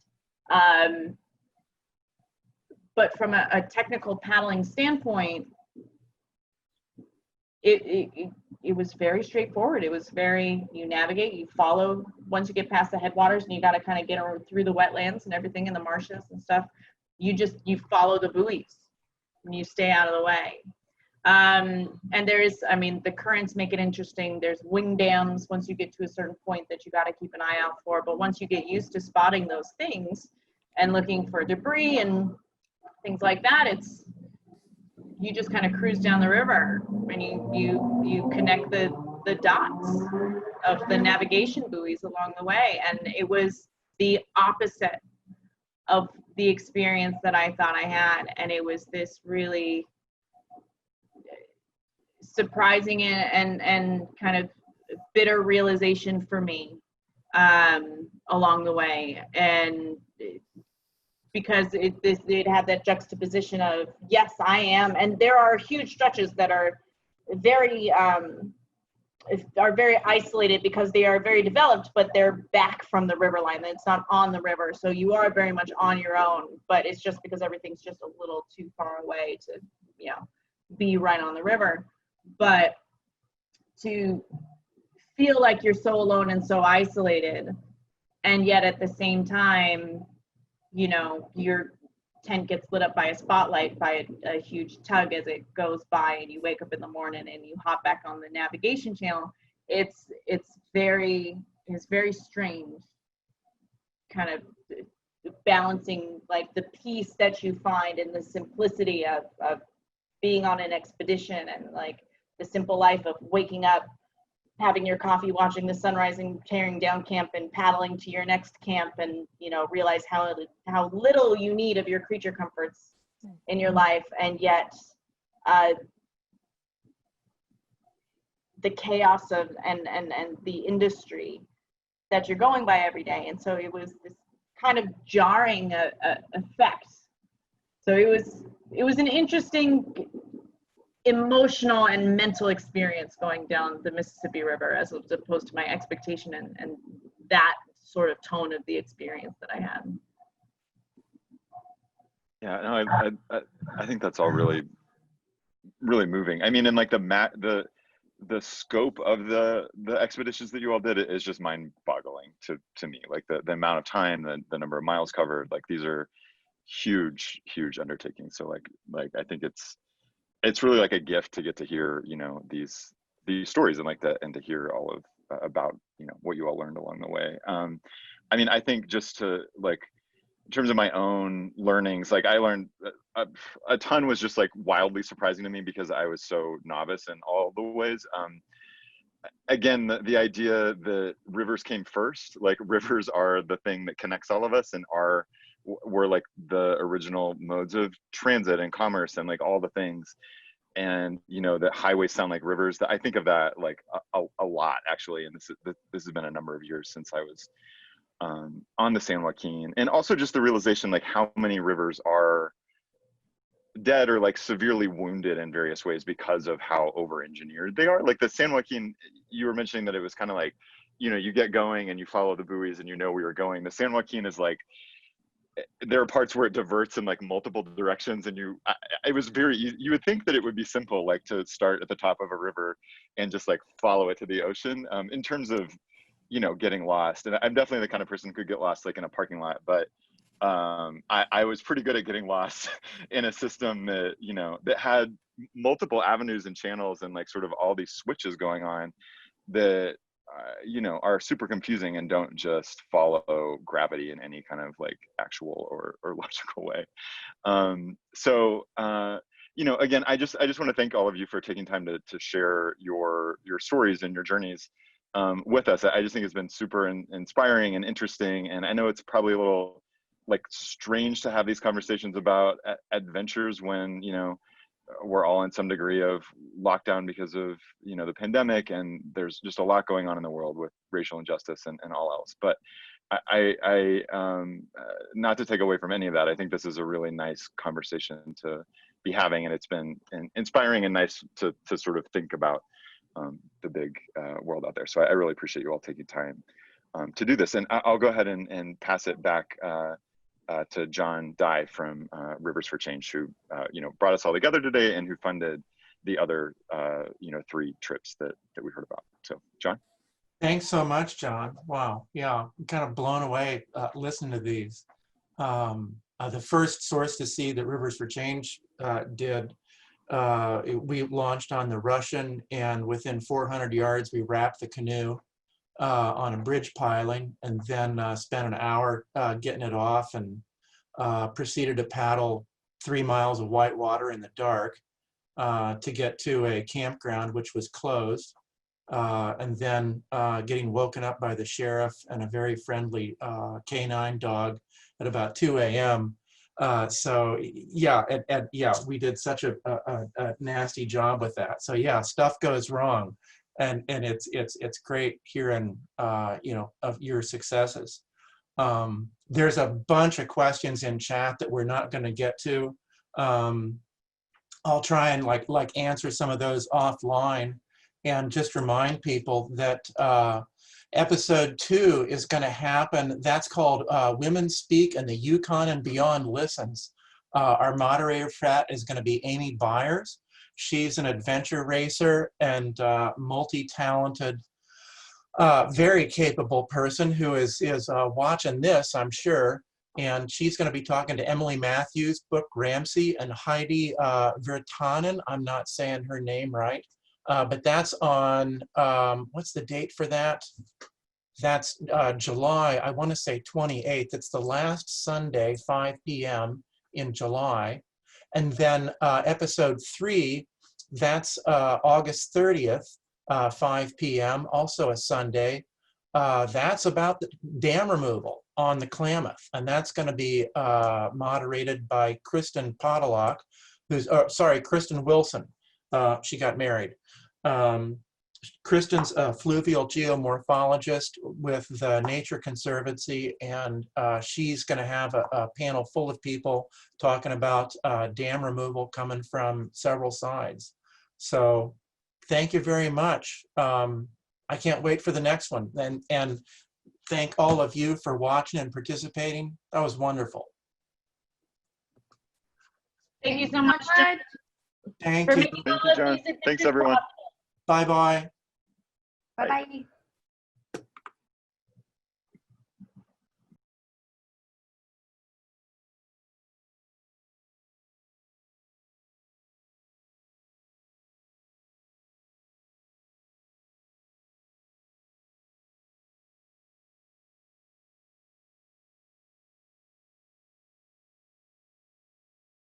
[SPEAKER 3] but from a technical paddling standpoint, it was very straightforward. It was very, you navigate, you follow, once you get past the headwaters and you got to kind of get through the wetlands and everything in the marshes and stuff, you follow the buoys and you stay out of the way. And there's, I mean, the currents make it interesting. There's wing dams once you get to a certain point that you got to keep an eye out for. But once you get used to spotting those things and looking for debris and things like that, you just kind of cruise down the river and you connect the dots of the navigation buoys along the way. And it was the opposite of the experience that I thought I had. And it was this really surprising and kind of bitter realization for me along the way. And because it had that juxtaposition of, yes, I am, and there are huge stretches that are very isolated because they are very developed, but they're back from the river line. It's not on the river, so you are very much on your own, but it's just because everything's just a little too far away to, be right on the river. But to feel like you're so alone and so isolated, and yet at the same time, your tent gets lit up by a spotlight by a huge tug as it goes by, and you wake up in the morning and you hop back on the navigation channel. It's very strange, kind of balancing like the peace that you find in the simplicity of being on an expedition, and like the simple life of waking up, having your coffee, watching the sunrise and tearing down camp and paddling to your next camp, and realize how little you need of your creature comforts in your life, and yet the chaos of and the industry that you're going by every day. And so it was this kind of jarring effect. So it was an interesting emotional and mental experience going down the Mississippi River, as opposed to my expectation and that sort of tone of the experience that I had.
[SPEAKER 2] Yeah, no, I think that's all really, really moving. I mean, and like the scope of the expeditions that you all did is just mind-boggling to me. Like the amount of time, the number of miles covered, like these are huge undertakings. So like I think it's really like a gift to get to hear, these stories and like that, and to hear all of about, what you all learned along the way. I mean, I think just to like, in terms of my own learnings, like I learned a ton was just like wildly surprising to me because I was so novice in all the ways. Again, the idea that rivers came first, like rivers are the thing that connects all of us and were like the original modes of transit and commerce and like all the things. And that highways sound like rivers. That I think of that like a lot actually. And this has been a number of years since I was on the San Joaquin, and also just the realization like how many rivers are dead or like severely wounded in various ways because of how over-engineered they are. Like the San Joaquin, you were mentioning that it was kind of like, you get going and you follow the buoys and where you're going. The San Joaquin is like, there are parts where it diverts in like multiple directions, and it was very easy. You would think that it would be simple, like to start at the top of a river and just like follow it to the ocean. In terms of, getting lost, and I'm definitely the kind of person who could get lost like in a parking lot, but I was pretty good at getting lost in a system that, that had multiple avenues and channels and like sort of all these switches going on that, are super confusing and don't just follow gravity in any kind of like actual or logical way. Again, I just want to thank all of you for taking time to share your stories and your journeys with us. I just think it's been super inspiring and interesting. And I know it's probably a little like strange to have these conversations about adventures when, we're all in some degree of lockdown because of, the pandemic, and there's just a lot going on in the world with racial injustice and all else. But I not to take away from any of that, I think this is a really nice conversation to be having, and it's been inspiring and nice to sort of think about the big world out there. So I really appreciate you all taking time to do this. And I'll go ahead and pass it back to John Dye from Rivers for Change, who brought us all together today and who funded the other 3 trips that we heard about. So, John.
[SPEAKER 1] Thanks so much, John. Wow, yeah, I'm kind of blown away listening to these. The first source to see that Rivers for Change did, we launched on the Russian, and within 400 yards, we wrapped the canoe on a bridge piling, and then spent an hour getting it off, and proceeded to paddle 3 miles of white water in the dark to get to a campground which was closed. And then getting woken up by the sheriff and a very friendly canine dog at about 2 a.m. So yeah, yeah, we did such a nasty job with that. So yeah, stuff goes wrong, and it's great hearing of your successes. There's a bunch of questions in chat that we're not going to get to. I'll try and like answer some of those offline. And just remind people that episode 2 is going to happen. That's called Women Speak and the Yukon and Beyond Listens. Our moderator for that is going to be Amy Byers. She's an adventure racer and multi-talented, very capable person who is watching this, I'm sure. And she's going to be talking to Emily Matthews, Brooke Ramsey, and Heidi Virtanen. I'm not saying her name right. But that's on, what's the date for that? That's July, I want to say 28th. It's the last Sunday, 5 p.m. in July. And then episode 3, that's August 30th, 5 p.m., also a Sunday. That's about the dam removal on the Klamath. And that's going to be moderated by Kristen Podolock, Kristen Wilson. She got married. Kristen's a fluvial geomorphologist with the Nature Conservancy, and she's going to have a panel full of people talking about dam removal coming from several sides. So thank you very much. I can't wait for the next one. And thank all of you for watching and participating. That was wonderful.
[SPEAKER 3] Thank you so much, John.
[SPEAKER 1] Thank
[SPEAKER 3] For
[SPEAKER 1] you.
[SPEAKER 3] making
[SPEAKER 2] Thank
[SPEAKER 3] all
[SPEAKER 2] you,
[SPEAKER 3] of
[SPEAKER 2] John.
[SPEAKER 3] these
[SPEAKER 2] Thanks, everyone.
[SPEAKER 1] Bye-bye.
[SPEAKER 5] Bye-bye.